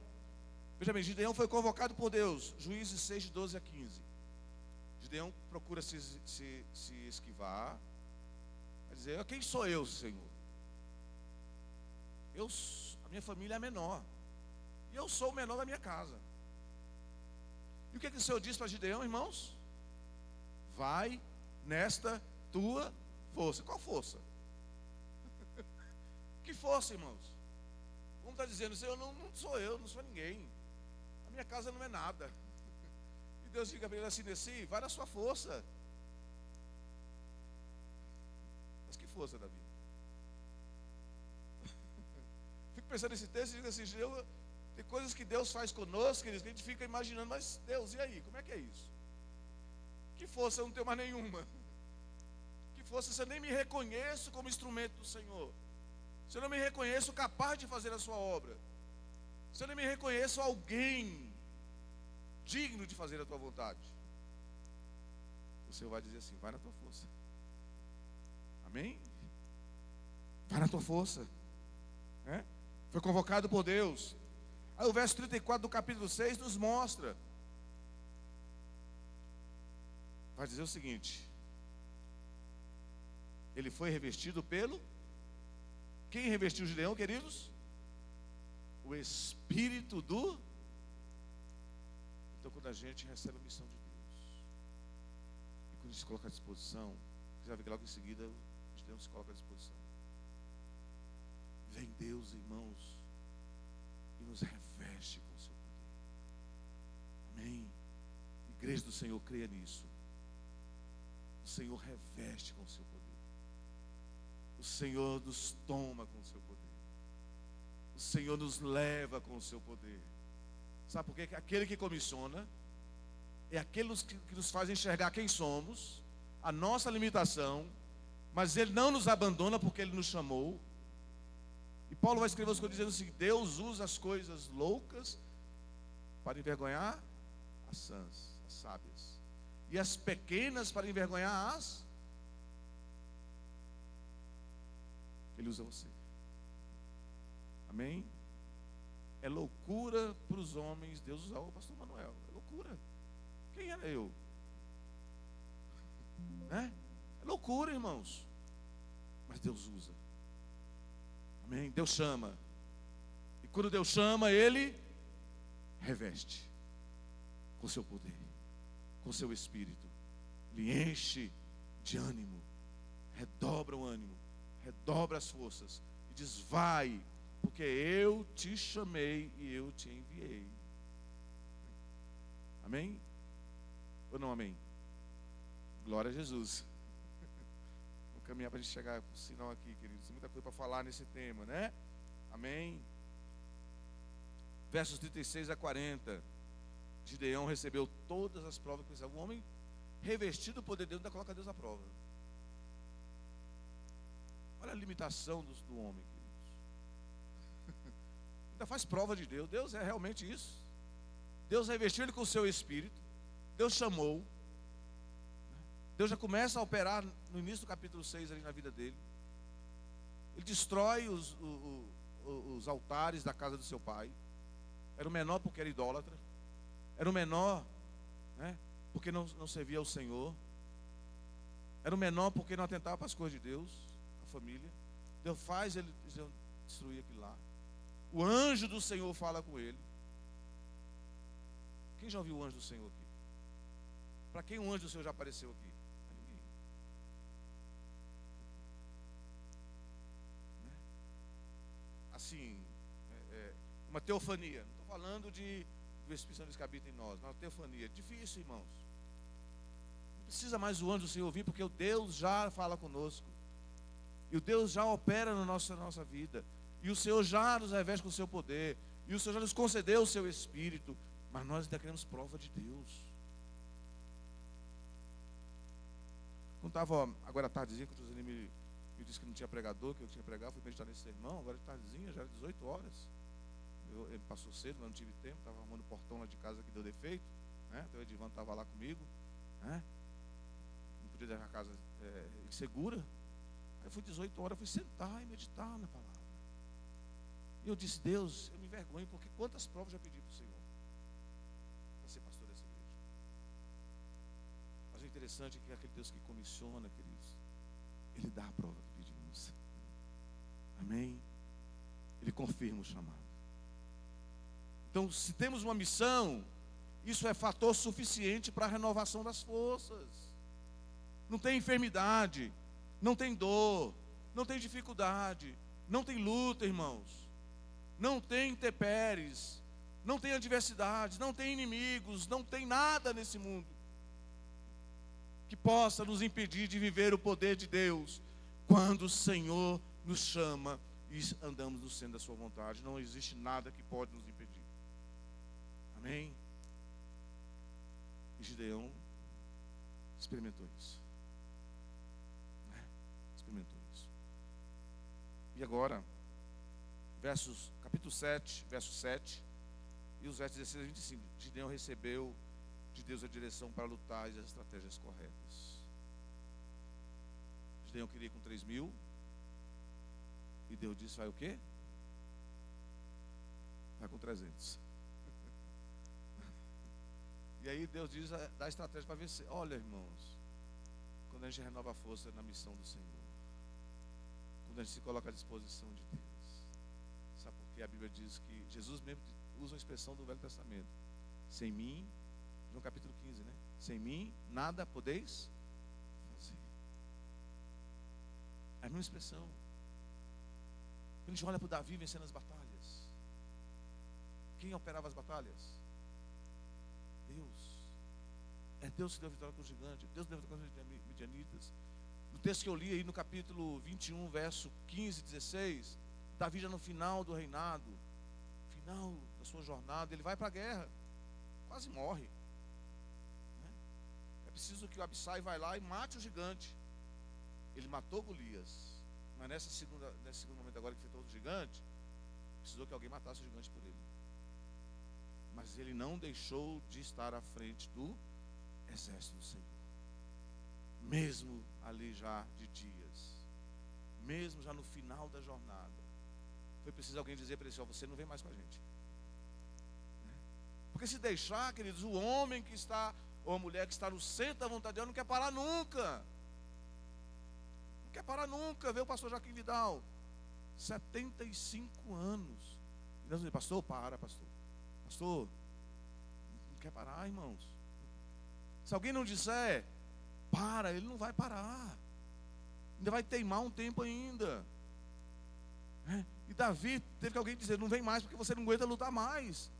[SPEAKER 4] Veja bem, Gideão foi convocado por Deus, Juízes 6, de 12 a 15. Gideão procura se esquivar, vai dizer: quem sou eu, Senhor? A minha família é menor, e eu sou o menor da minha casa. E o que o Senhor diz para Gideão, irmãos? Vai nesta tua força. Qual força? Que força, irmãos? Como está dizendo, Senhor, não sou eu, não sou ninguém. A minha casa não é nada. E Deus diga para ele assim: desci, vai na sua força. Mas que força, Davi? Fico pensando nesse texto e digo assim: tem coisas que Deus faz conosco, que a gente fica imaginando, mas Deus, e aí? Como é que é isso? Que força? Eu não tenho mais nenhuma. Que força? Se eu nem me reconheço como instrumento do Senhor, se eu não me reconheço capaz de fazer a sua obra, se eu não me reconheço alguém digno de fazer a tua vontade, o Senhor vai dizer assim: vai na tua força. Amém? Vai na tua força. Foi convocado por Deus. Aí o verso 34 do capítulo 6 nos mostra. Vai dizer o seguinte: ele foi revestido pelo... Quem revestiu Gideão, queridos? O Espírito do... Então, quando a gente recebe a missão de Deus, e quando a gente se coloca à disposição, você vai ver que logo em seguida Gideão se coloca à disposição. Vem Deus, irmãos, e nos reveste com o seu poder. Amém? Igreja do Senhor, creia nisso. O Senhor reveste com o seu poder. O Senhor nos toma com o seu poder. O Senhor nos leva com o seu poder. Sabe por quê? Aquele que comissiona é aquele que nos faz enxergar quem somos, a nossa limitação, mas Ele não nos abandona porque Ele nos chamou. E Paulo vai escrever as coisas dizendo assim: Deus usa as coisas loucas para envergonhar as sãs, as sábias, e as pequenas para envergonhar as... Ele usa você. Amém? É loucura para os homens Deus usar o pastor Manuel. É loucura. Quem era eu? É loucura, irmãos. Mas Deus usa. Amém? Deus chama. E quando Deus chama, Ele reveste com seu poder, com seu Espírito. Ele enche de ânimo, redobra o ânimo, redobra as forças e diz: vai, porque eu te chamei e eu te enviei. Amém? Ou não amém? Glória a Jesus. Vamos caminhar para a gente chegar para o sinal aqui, queridos. Tem muita coisa para falar nesse tema, né? Amém? Versos 36 a 40. Gideão recebeu todas as provas que precisava. O homem revestido do poder de Deus ainda coloca Deus à prova. Olha a limitação do homem, queridos. Ainda faz prova de Deus. Deus é realmente isso. Deus revestiu ele com o seu espírito. Deus chamou. Deus já começa a operar no início do capítulo 6 ali na vida dele. Ele destrói os altares da casa do seu pai. Era o menor porque era idólatra. Era o menor, né, porque não servia ao Senhor. Era o menor porque não atentava para as coisas de Deus, a família. Deus faz ele destruir aquilo lá. O anjo do Senhor fala com ele. Quem já ouviu o anjo do Senhor aqui? Para quem o anjo do Senhor já apareceu aqui? Para ninguém. Né? Assim, uma teofania. Não estou falando do Espírito Santo que habita em nós, uma teofania. Difícil, irmãos. Não precisa mais o anjo do Senhor vir, porque o Deus já fala conosco. E o Deus já opera na nossa vida. E o Senhor já nos reveste com o seu poder. E o Senhor já nos concedeu o seu Espírito. Mas nós ainda queremos prova de Deus. Quando estava agora tardezinha, que o José me disse que não tinha pregador, que eu tinha pregado, fui meditar nesse sermão. Agora de tardezinha, já era 18 horas. Ele passou cedo, mas não tive tempo. Estava arrumando o portão lá de casa que deu defeito, né? Então o Edivan estava lá comigo, né? Não podia deixar a casa insegura. Aí fui 18 horas, fui sentar e meditar na palavra. E eu disse: Deus, eu me envergonho, porque quantas provas já pedi para o Senhor para ser pastor dessa igreja. Mas o interessante é que aquele Deus que comissiona, queridos, Ele dá a prova que pedimos. Amém? Ele confirma o chamado. Então, se temos uma missão, isso é fator suficiente para a renovação das forças. Não tem enfermidade, não tem dor, não tem dificuldade, não tem luta, irmãos. Não tem intempéries, não tem adversidades, não tem inimigos, não tem nada nesse mundo que possa nos impedir de viver o poder de Deus quando o Senhor nos chama e andamos no centro da sua vontade. Não existe nada que pode nos impedir. Amém? E Gideão experimentou isso. Experimentou isso. E agora, capítulo 7, verso 7, e os versos 16 a 25. Gideão recebeu de Deus a direção para lutar e as estratégias corretas. Gideão queria ir com 3.000, e Deus disse: vai o quê? Vai com 300. E aí Deus diz: dá estratégia para vencer. Olha, irmãos, quando a gente renova a força na missão do Senhor, quando a gente se coloca à disposição de Deus, sabe por quê? A Bíblia diz que Jesus mesmo usa a expressão do Velho Testamento: sem mim, no capítulo 15, né? Sem mim, nada podeis fazer. É a mesma expressão. Quando a gente olha para o Davi vencendo as batalhas, quem operava as batalhas? Deus. É Deus que deu a vitória com o gigante. Deus deu a vitória com os midianitas. No texto que eu li aí no capítulo 21, verso 15 e 16, Davi já no final do reinado, final da sua jornada, ele vai para a guerra, quase morre. É preciso que o Abissai vai lá e mate o gigante. Ele matou Golias, mas nesse segundo momento agora que enfrentou o gigante, precisou que alguém matasse o gigante por ele. Mas ele não deixou de estar à frente do exército do Senhor. Mesmo ali já de dias, mesmo já no final da jornada, foi preciso alguém dizer para ele: você não vem mais com a gente. Porque se deixar, queridos, o homem que está, ou a mulher que está no centro da vontade de Deus, não quer parar nunca. Não quer parar nunca. Vê o pastor Joaquim Vidal, 75 anos. E nós dizemos: pastor, para, pastor. Pastor, não quer parar, irmãos. Se alguém não disser, para, ele não vai parar. Ainda vai teimar um tempo ainda. E Davi teve que alguém dizer: não vem mais porque você não aguenta lutar mais.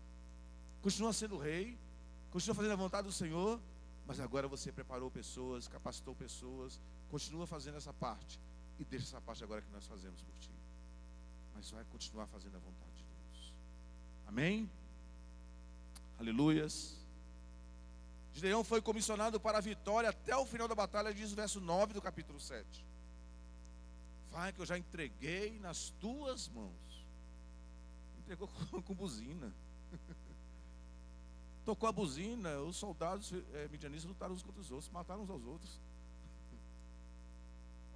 [SPEAKER 4] Continua sendo rei, continua fazendo a vontade do Senhor, mas agora você preparou pessoas, capacitou pessoas, continua fazendo essa parte, e deixa essa parte agora que nós fazemos por ti. Mas vai continuar fazendo a vontade de Deus. Amém? Aleluias. Gideão foi comissionado para a vitória até o final da batalha, diz o verso 9 do capítulo 7. Vai que eu já entreguei nas tuas mãos. Entregou com buzina. Tocou a buzina, os soldados midianitas lutaram uns contra os outros, mataram uns aos outros.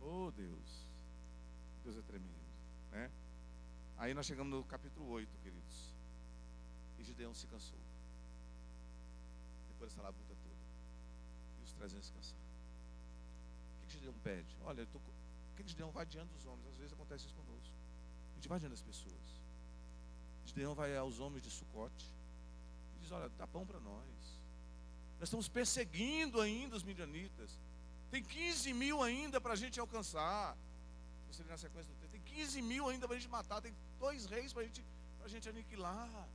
[SPEAKER 4] Oh Deus, Deus é tremendo, né? Aí nós chegamos no capítulo 8, queridos. E Gideão se cansou. Depois dessa labuta toda. E os 300 se cansaram. O que Gideão pede? Olha, que Gideão vai diante dos homens. Às vezes acontece isso conosco. A gente vai diante das pessoas. Gideão vai aos homens de Sucote e diz: olha, dá pão para nós. Nós estamos perseguindo ainda os midianitas. Tem 15 mil ainda para a gente alcançar. Você lê na sequência do texto. Tem 15 mil ainda para a gente matar. Tem 2 reis para a gente aniquilar.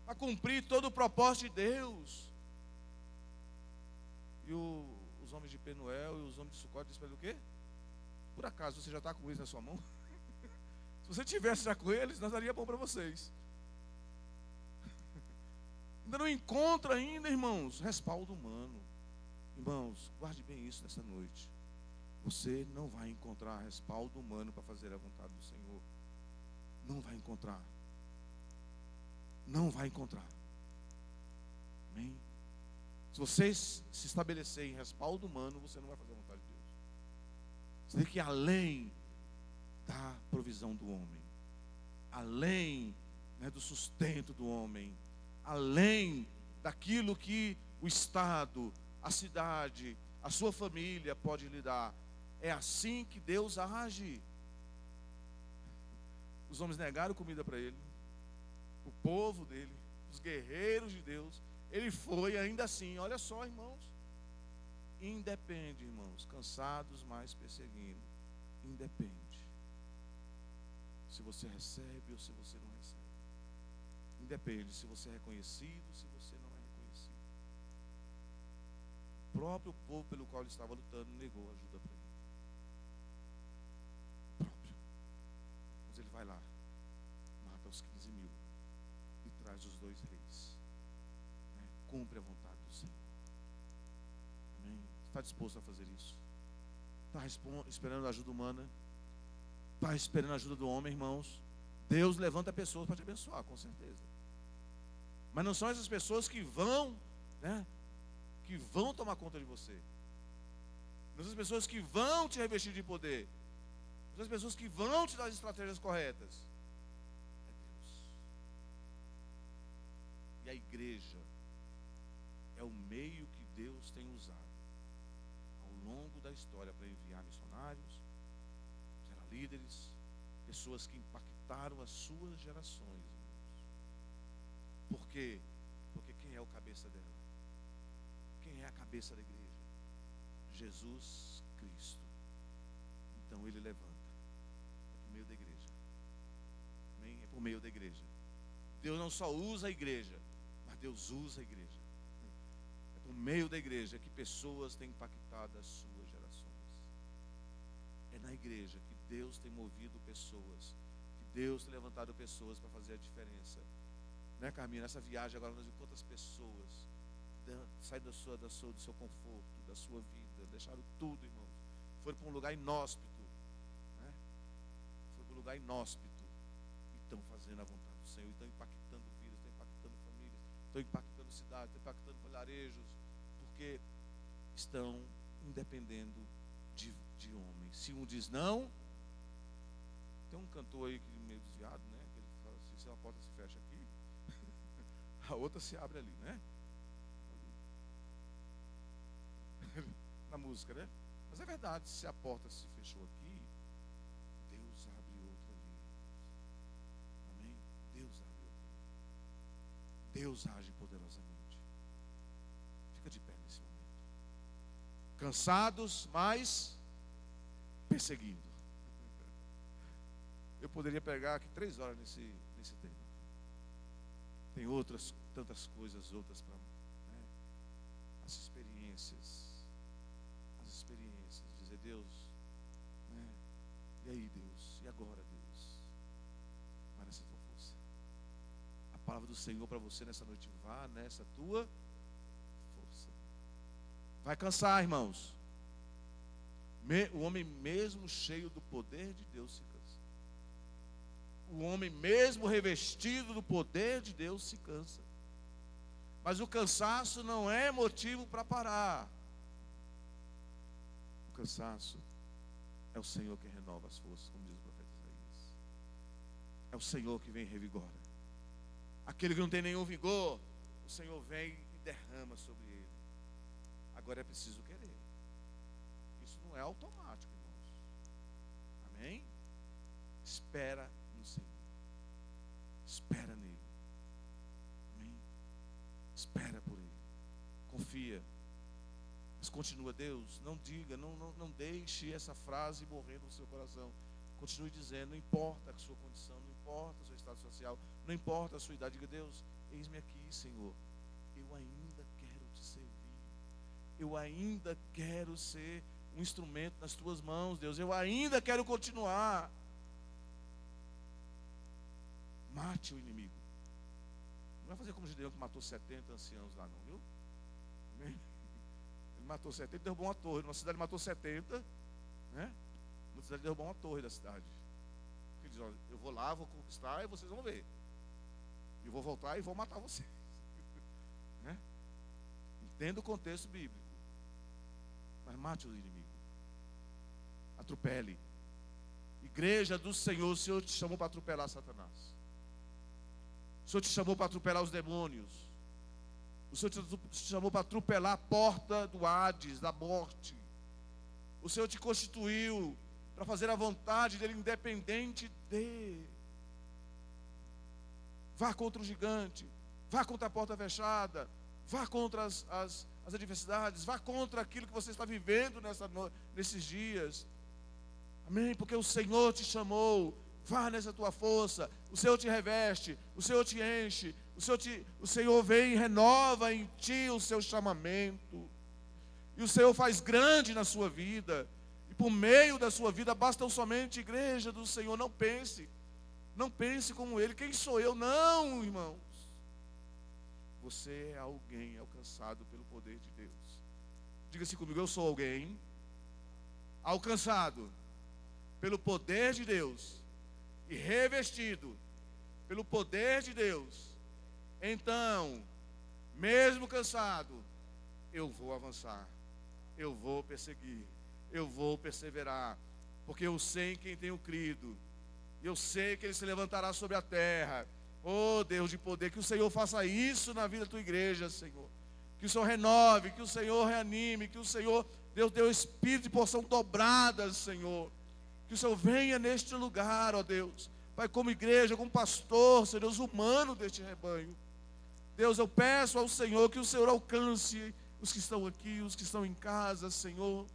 [SPEAKER 4] Para cumprir todo o propósito de Deus. E os homens de Penuel e os homens de Sucote dizem para ele o quê? Por acaso você já está com eles na sua mão? Se você tivesse já com eles, nós daria bom para vocês. Ainda não encontra ainda, irmãos, respaldo humano. Irmãos, guarde bem isso nessa noite. Você não vai encontrar respaldo humano para fazer a vontade do Senhor. Não vai encontrar. Não vai encontrar. Amém? Se você se estabelecer em respaldo humano, você não vai fazer a vontade de Deus. Você tem que ir além da provisão do homem, além, né, do sustento do homem, além daquilo que o Estado, a cidade, a sua família pode lhe dar. É assim que Deus age. Os homens negaram comida para ele, o povo dele, os guerreiros de Deus. Ele foi ainda assim. Olha só, irmãos, independe, irmãos, cansados, mas perseguindo. Independe se você recebe ou se você não recebe. Independe se você é reconhecido ou se você não é reconhecido. O próprio povo pelo qual ele estava lutando negou ajuda para ele. O próprio. Mas ele vai lá, mata os 15 mil e traz os 2 reis, né? Cumpre a vontade do Senhor. Amém? Está disposto a fazer isso? Está esperando ajuda humana? Está esperando a ajuda do homem, irmãos? Deus levanta pessoas para te abençoar, com certeza. Mas não são essas pessoas que vão, né, que vão tomar conta de você. Não são as pessoas que vão te revestir de poder. Não são as pessoas que vão te dar as estratégias corretas. É Deus. E a igreja é o meio que Deus tem usado ao longo da história para enviar missionários, gerar líderes, pessoas que impactaram as suas gerações, irmãos. Por quê? Porque quem é o cabeça dela? Quem é a cabeça da igreja? Jesus Cristo. Então ele levanta. É por meio da igreja. Amém? É por meio da igreja. Deus não só usa a igreja, mas Deus usa a igreja. É por meio da igreja que pessoas têm impactado as suas gerações. É na igreja que Deus tem movido pessoas, que Deus tem levantado pessoas para fazer a diferença. Né, Carminha? Nessa viagem agora nós vimos quantas pessoas saíram do seu conforto, da sua vida, deixaram tudo, irmãos. Foram para um lugar inóspito, né? Foram para um lugar inóspito e estão fazendo a vontade do Senhor, estão impactando vidas, estão impactando famílias, estão impactando cidades, estão impactando vilarejos, porque estão independendo de homens. Se um diz não, tem um cantor aí que meio desviado, né? Que ele fala assim: se uma porta se fecha aqui, a outra se abre ali, né? Na música, né? Mas é verdade, se a porta se fechou aqui, Deus abre outra ali. Amém? Deus abre outra ali. Deus age poderosamente. Fica de pé nesse momento. Cansados, mas perseguindo. Eu poderia pegar aqui 3 horas nesse tema. Tem outras, tantas coisas, outras para, né? As experiências. Dizer, Deus, né? E aí, Deus? E agora, Deus? Vai nessa tua força. A palavra do Senhor para você nessa noite, vá nessa tua força. Vai cansar, irmãos. O homem mesmo cheio do poder de Deus se cansa. O homem mesmo revestido do poder de Deus se cansa. Mas o cansaço não é motivo para parar. O cansaço é o Senhor que renova as forças, como diz o profeta Isaías. É o Senhor que vem e revigora. Aquele que não tem nenhum vigor, o Senhor vem e derrama sobre ele. Agora é preciso querer. Isso não é automático, irmãos. Amém? Espera no Senhor. Espera nele. Amém? Espera por ele. Confia. Mas continua, Deus, não diga, não deixe essa frase morrer no seu coração. Continue dizendo, não importa a sua condição, não importa o seu estado social, não importa a sua idade. Diga, Deus, eis-me aqui, Senhor. Eu ainda quero te servir. Eu ainda quero ser um instrumento nas tuas mãos, Deus. Eu ainda quero continuar. Mate o inimigo. Não vai fazer como Gideão que matou 70 anciãos lá, não, viu? Ele matou 70 e derrubou uma torre. Numa cidade matou 70, né? Numa cidade derrubou uma torre da cidade. Ele diz, olha, eu vou lá, vou conquistar e vocês vão ver. Eu vou voltar e vou matar vocês. Né? Entenda o contexto bíblico. Mas mate o inimigo. Atropele. Igreja do Senhor, o Senhor te chamou para atropelar Satanás. O Senhor te chamou para atropelar os demônios. O Senhor te chamou para atropelar a porta do Hades, da morte. O Senhor te constituiu para fazer a vontade dele, independente de. Vá contra o gigante. Vá contra a porta fechada. Vá contra as adversidades. Vá contra aquilo que você está vivendo nesses dias. Amém? Porque o Senhor te chamou. Vá nessa tua força. O Senhor te reveste. O Senhor te enche. O Senhor vem e renova em ti o seu chamamento. E o Senhor faz grande na sua vida. E por meio da sua vida basta somente igreja do Senhor. Não pense como Ele. Quem sou eu? Não, irmãos. Você é alguém alcançado pelo poder de Deus. Diga-se comigo, eu sou alguém alcançado pelo poder de Deus e revestido pelo poder de Deus. Então, mesmo cansado, eu vou avançar, eu vou perseguir, eu vou perseverar, porque eu sei em quem tenho crido, eu sei que Ele se levantará sobre a terra. Oh Deus de poder, que o Senhor faça isso na vida da tua igreja, Senhor. Que o Senhor renove, que o Senhor reanime, que o Senhor, Deus, dê o espírito de porção dobrada, Senhor. Que o Senhor venha neste lugar, ó Deus. Pai, como igreja, como pastor, Senhor Deus, humano deste rebanho. Deus, eu peço ao Senhor que o Senhor alcance os que estão aqui, os que estão em casa, Senhor.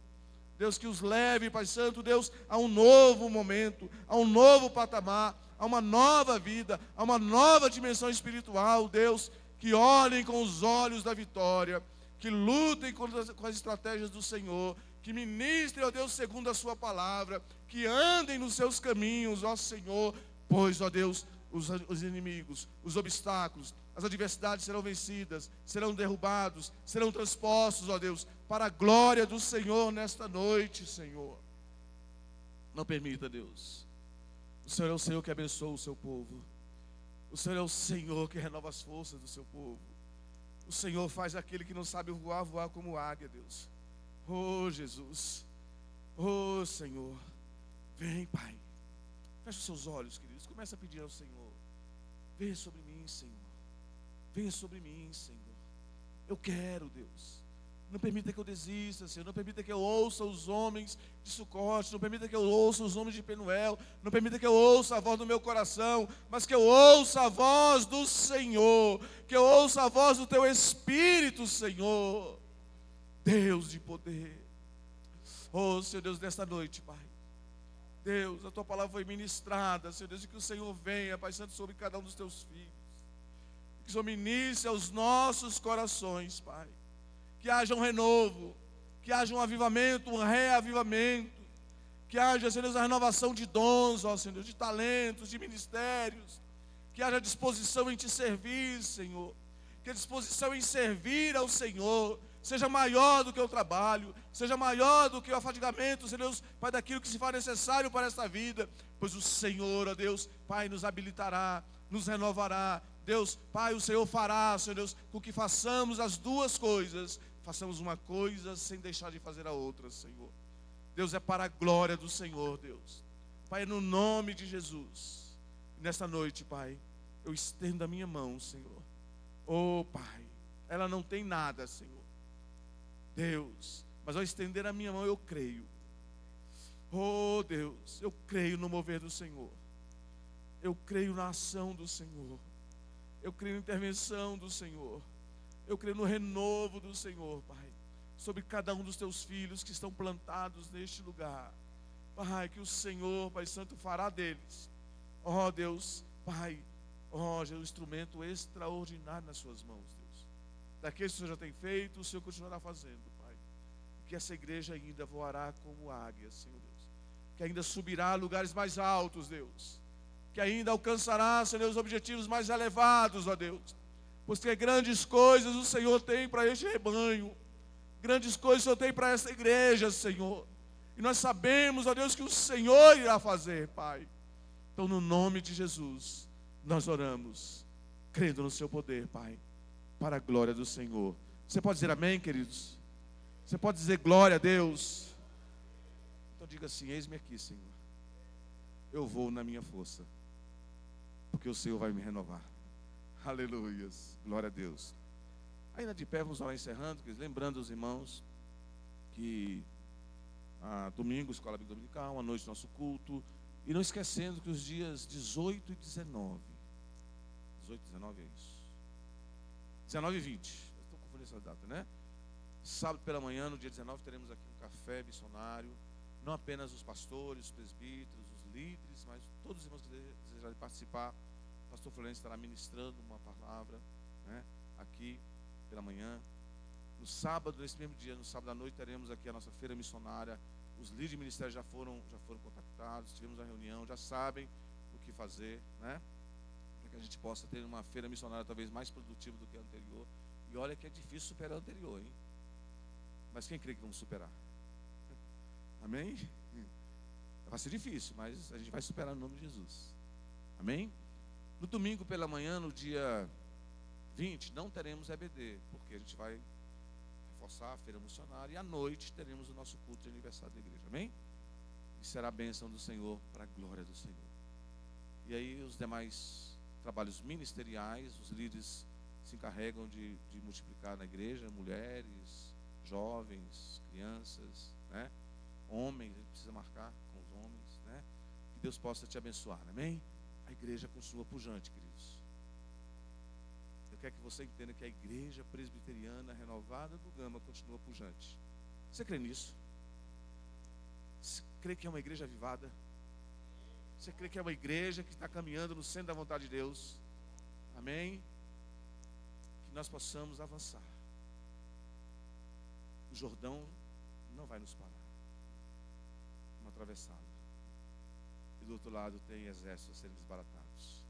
[SPEAKER 4] Deus, que os leve, Pai Santo, Deus, a um novo momento, a um novo patamar, a uma nova vida, a uma nova dimensão espiritual, Deus, que olhem com os olhos da vitória, que lutem com as estratégias do Senhor, que ministrem, ó Deus, segundo a sua palavra, que andem nos seus caminhos, ó Senhor, pois, ó Deus, os inimigos, os obstáculos, as adversidades serão vencidas, serão derrubados, serão transpostos, ó Deus, para a glória do Senhor nesta noite, Senhor. Não permita, Deus. O Senhor é o Senhor que abençoa o seu povo. O Senhor é o Senhor que renova as forças do seu povo. O Senhor faz aquele que não sabe voar, voar como águia, Deus. Oh, Jesus. Oh, Senhor. Vem, Pai. Feche os seus olhos, queridos. Comece a pedir ao Senhor. Venha sobre mim, Senhor. Venha sobre mim, Senhor. Eu quero, Deus. Não permita que eu desista, Senhor. Não permita que eu ouça os homens de Sucote. Não permita que eu ouça os homens de Penuel. Não permita que eu ouça a voz do meu coração. Mas que eu ouça a voz do Senhor. Que eu ouça a voz do Teu Espírito, Senhor. Deus de poder. Oh, Senhor Deus, nesta noite, Pai.
[SPEAKER 3] Deus, a Tua palavra foi ministrada, Senhor Deus, e que o Senhor venha, Pai Santo, sobre cada um dos Teus filhos. Que o Senhor ministre aos nossos corações, Pai. Que haja um renovo, que haja um avivamento, um reavivamento. Que haja, Senhor Deus, a renovação de dons, ó Senhor Deus, de talentos, de ministérios. Que haja disposição em Te servir, Senhor. Que a disposição em servir ao Senhor seja maior do que o trabalho, seja maior do que o afadigamento, Senhor Deus, Pai, daquilo que se faz necessário para esta vida. Pois o Senhor, ó Deus, Pai, nos habilitará, nos renovará. Deus, Pai, o Senhor fará, Senhor Deus, com que façamos as duas coisas. Façamos uma coisa sem deixar de fazer a outra, Senhor. Deus, é para a glória do Senhor, Deus. Pai, no nome de Jesus. Nesta noite, Pai, eu estendo a minha mão, Senhor. Oh, Pai, ela não tem nada, Senhor. Deus, mas ao estender a minha mão, eu creio. Oh, Deus, eu creio no mover do Senhor. Eu creio na ação do Senhor. Eu creio na intervenção do Senhor. Eu creio no renovo do Senhor, Pai, sobre cada um dos Teus filhos que estão plantados neste lugar. Pai, que o Senhor, Pai Santo, fará deles, ó Deus, Pai, ó Jesus, um instrumento extraordinário nas Suas mãos, Deus. Daqueles que o Senhor já tem feito, o Senhor continuará fazendo, Pai. Que essa igreja ainda voará como águia, Senhor Deus. Que ainda subirá a lugares mais altos, Deus. Que ainda alcançará, Senhor, os objetivos mais elevados, ó Deus. Pois que grandes coisas o Senhor tem para este rebanho. Grandes coisas o Senhor tem para esta igreja, Senhor. E nós sabemos, ó Deus, que o Senhor irá fazer, Pai. Então, no nome de Jesus, nós oramos, crendo no Seu poder, Pai, para a glória do Senhor. Você pode dizer amém, queridos? Você pode dizer glória a Deus? Então diga assim: eis-me aqui, Senhor. Eu vou na minha força, porque o Senhor vai me renovar. Aleluias, glória a Deus. Ainda de pé, vamos lá encerrando, lembrando os irmãos que domingo, escola bíblica dominical, à noite nosso culto, e não esquecendo que os dias 18 e 19, 18 e 19 é isso, 19 e 20, eu estou confundindo essa data, né? Sábado pela manhã, no dia 19, teremos aqui um café missionário, não apenas os pastores, os presbíteros, os líderes, mas todos os irmãos que desejarem participar. O pastor Florencio estará ministrando uma palavra, né, aqui pela manhã. No sábado, nesse mesmo dia, no sábado à noite, teremos aqui a nossa feira missionária. Os líderes de ministério já foram contactados, tivemos a reunião, já sabem o que fazer, né, para que a gente possa ter uma feira missionária talvez mais produtiva do que a anterior. E olha que é difícil superar a anterior, hein? Mas quem crê que vamos superar? Amém? Vai ser difícil, mas a gente vai superar no nome de Jesus. Amém? No domingo pela manhã, no dia 20, não teremos EBD, porque a gente vai reforçar a feira missionária, e à noite teremos o nosso culto de aniversário da igreja. Amém? E será a bênção do Senhor para a glória do Senhor. E aí os demais trabalhos ministeriais, os líderes se encarregam de multiplicar na igreja, mulheres, jovens, crianças, né? Homens, a gente precisa marcar com os homens, né? Que Deus possa te abençoar, amém? A igreja continua pujante, queridos. Eu quero que você entenda que a igreja presbiteriana renovada do Gama continua pujante. Você crê nisso? Você crê que é uma igreja avivada? Você crê que é uma igreja que está caminhando no centro da vontade de Deus? Amém? Que nós possamos avançar. O Jordão não vai nos parar. Vamos atravessá-lo. E do outro lado tem exércitos a serem desbaratados.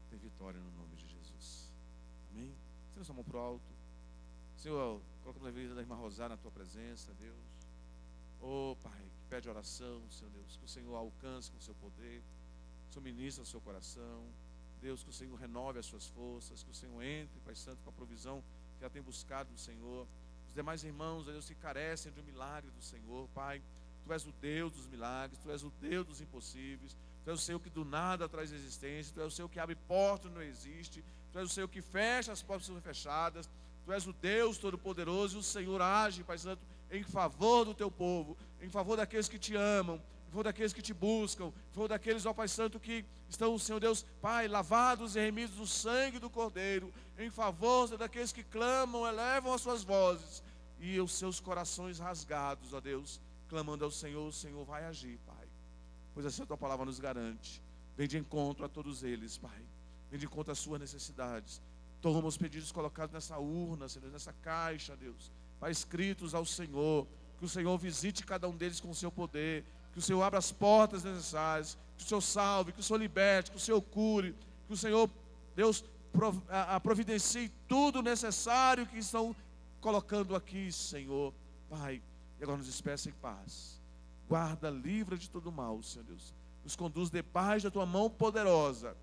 [SPEAKER 3] Tem vitória no nome de Jesus. Amém? Estenda sua mão para o alto. Senhor, colocamos a vida da irmã Rosário na tua presença, Deus. Oh, Pai, que pede oração, Senhor Deus, que o Senhor alcance com o seu poder, que o Senhor ministre no seu coração, Deus, que o Senhor renove as suas forças, que o Senhor entre, Pai Santo, com a provisão que ela tem buscado do Senhor. Os demais irmãos, Deus, que carecem de um milagre do Senhor, Pai, Tu és o Deus dos milagres, Tu és o Deus dos impossíveis, Tu és o Senhor que do nada traz existência, Tu és o Senhor que abre portas onde não existe, Tu és o Senhor que fecha as portas que são fechadas, Tu és o Deus Todo-Poderoso, e o Senhor age, Pai Santo, em favor do Teu povo, em favor daqueles que Te amam, em favor daqueles que Te buscam, em favor daqueles, ó Pai Santo, que estão, Senhor Deus, Pai, lavados e remidos no sangue do Cordeiro, em favor daqueles que clamam, elevam as suas vozes, e os seus corações rasgados, ó Deus, clamando ao Senhor, o Senhor vai agir, Pai,
[SPEAKER 4] pois assim a tua palavra nos garante. Vem de encontro a todos eles, Pai. Vem de encontro às suas necessidades. Toma os pedidos colocados nessa urna, Senhor, nessa caixa, Deus, Pai, escritos ao Senhor. Que o Senhor visite cada um deles com o seu poder. Que o Senhor abra as portas necessárias. Que o Senhor salve, que o Senhor liberte, que o Senhor cure. Que o Senhor, Deus, providencie tudo necessário que estão colocando aqui, Senhor. Pai, e agora nos despeça em paz. Guarda, livra de todo mal, Senhor Deus. Nos conduz debaixo da tua mão poderosa.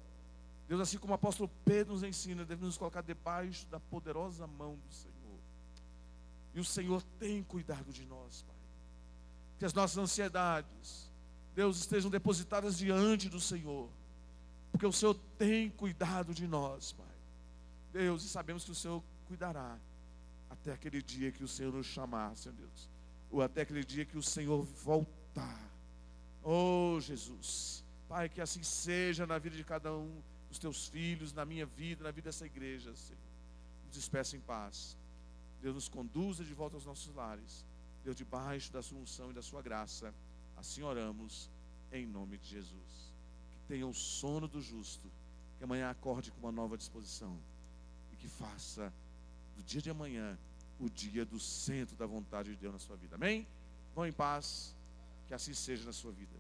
[SPEAKER 4] Deus, assim como o apóstolo Pedro nos ensina, devemos nos colocar debaixo da poderosa mão do Senhor. E o Senhor tem cuidado de nós, Pai. Que as nossas ansiedades, Deus, estejam depositadas diante do Senhor. Porque o Senhor tem cuidado de nós, Pai. Deus, e sabemos que o Senhor cuidará até aquele dia que o Senhor nos chamar, Senhor Deus. Ou até aquele dia que o Senhor voltar. Oh, Jesus. Pai, que assim seja na vida de cada um dos teus filhos, na minha vida, na vida dessa igreja, Senhor. Nos despeça em paz. Deus, nos conduza de volta aos nossos lares. Deus, debaixo da sua unção e da sua graça. Assim oramos, em nome de Jesus. Que tenha o sono do justo, que amanhã acorde com uma nova disposição. E que faça do dia de amanhã o dia do centro da vontade de Deus na sua vida. Amém? Vão em paz, que assim seja na sua vida.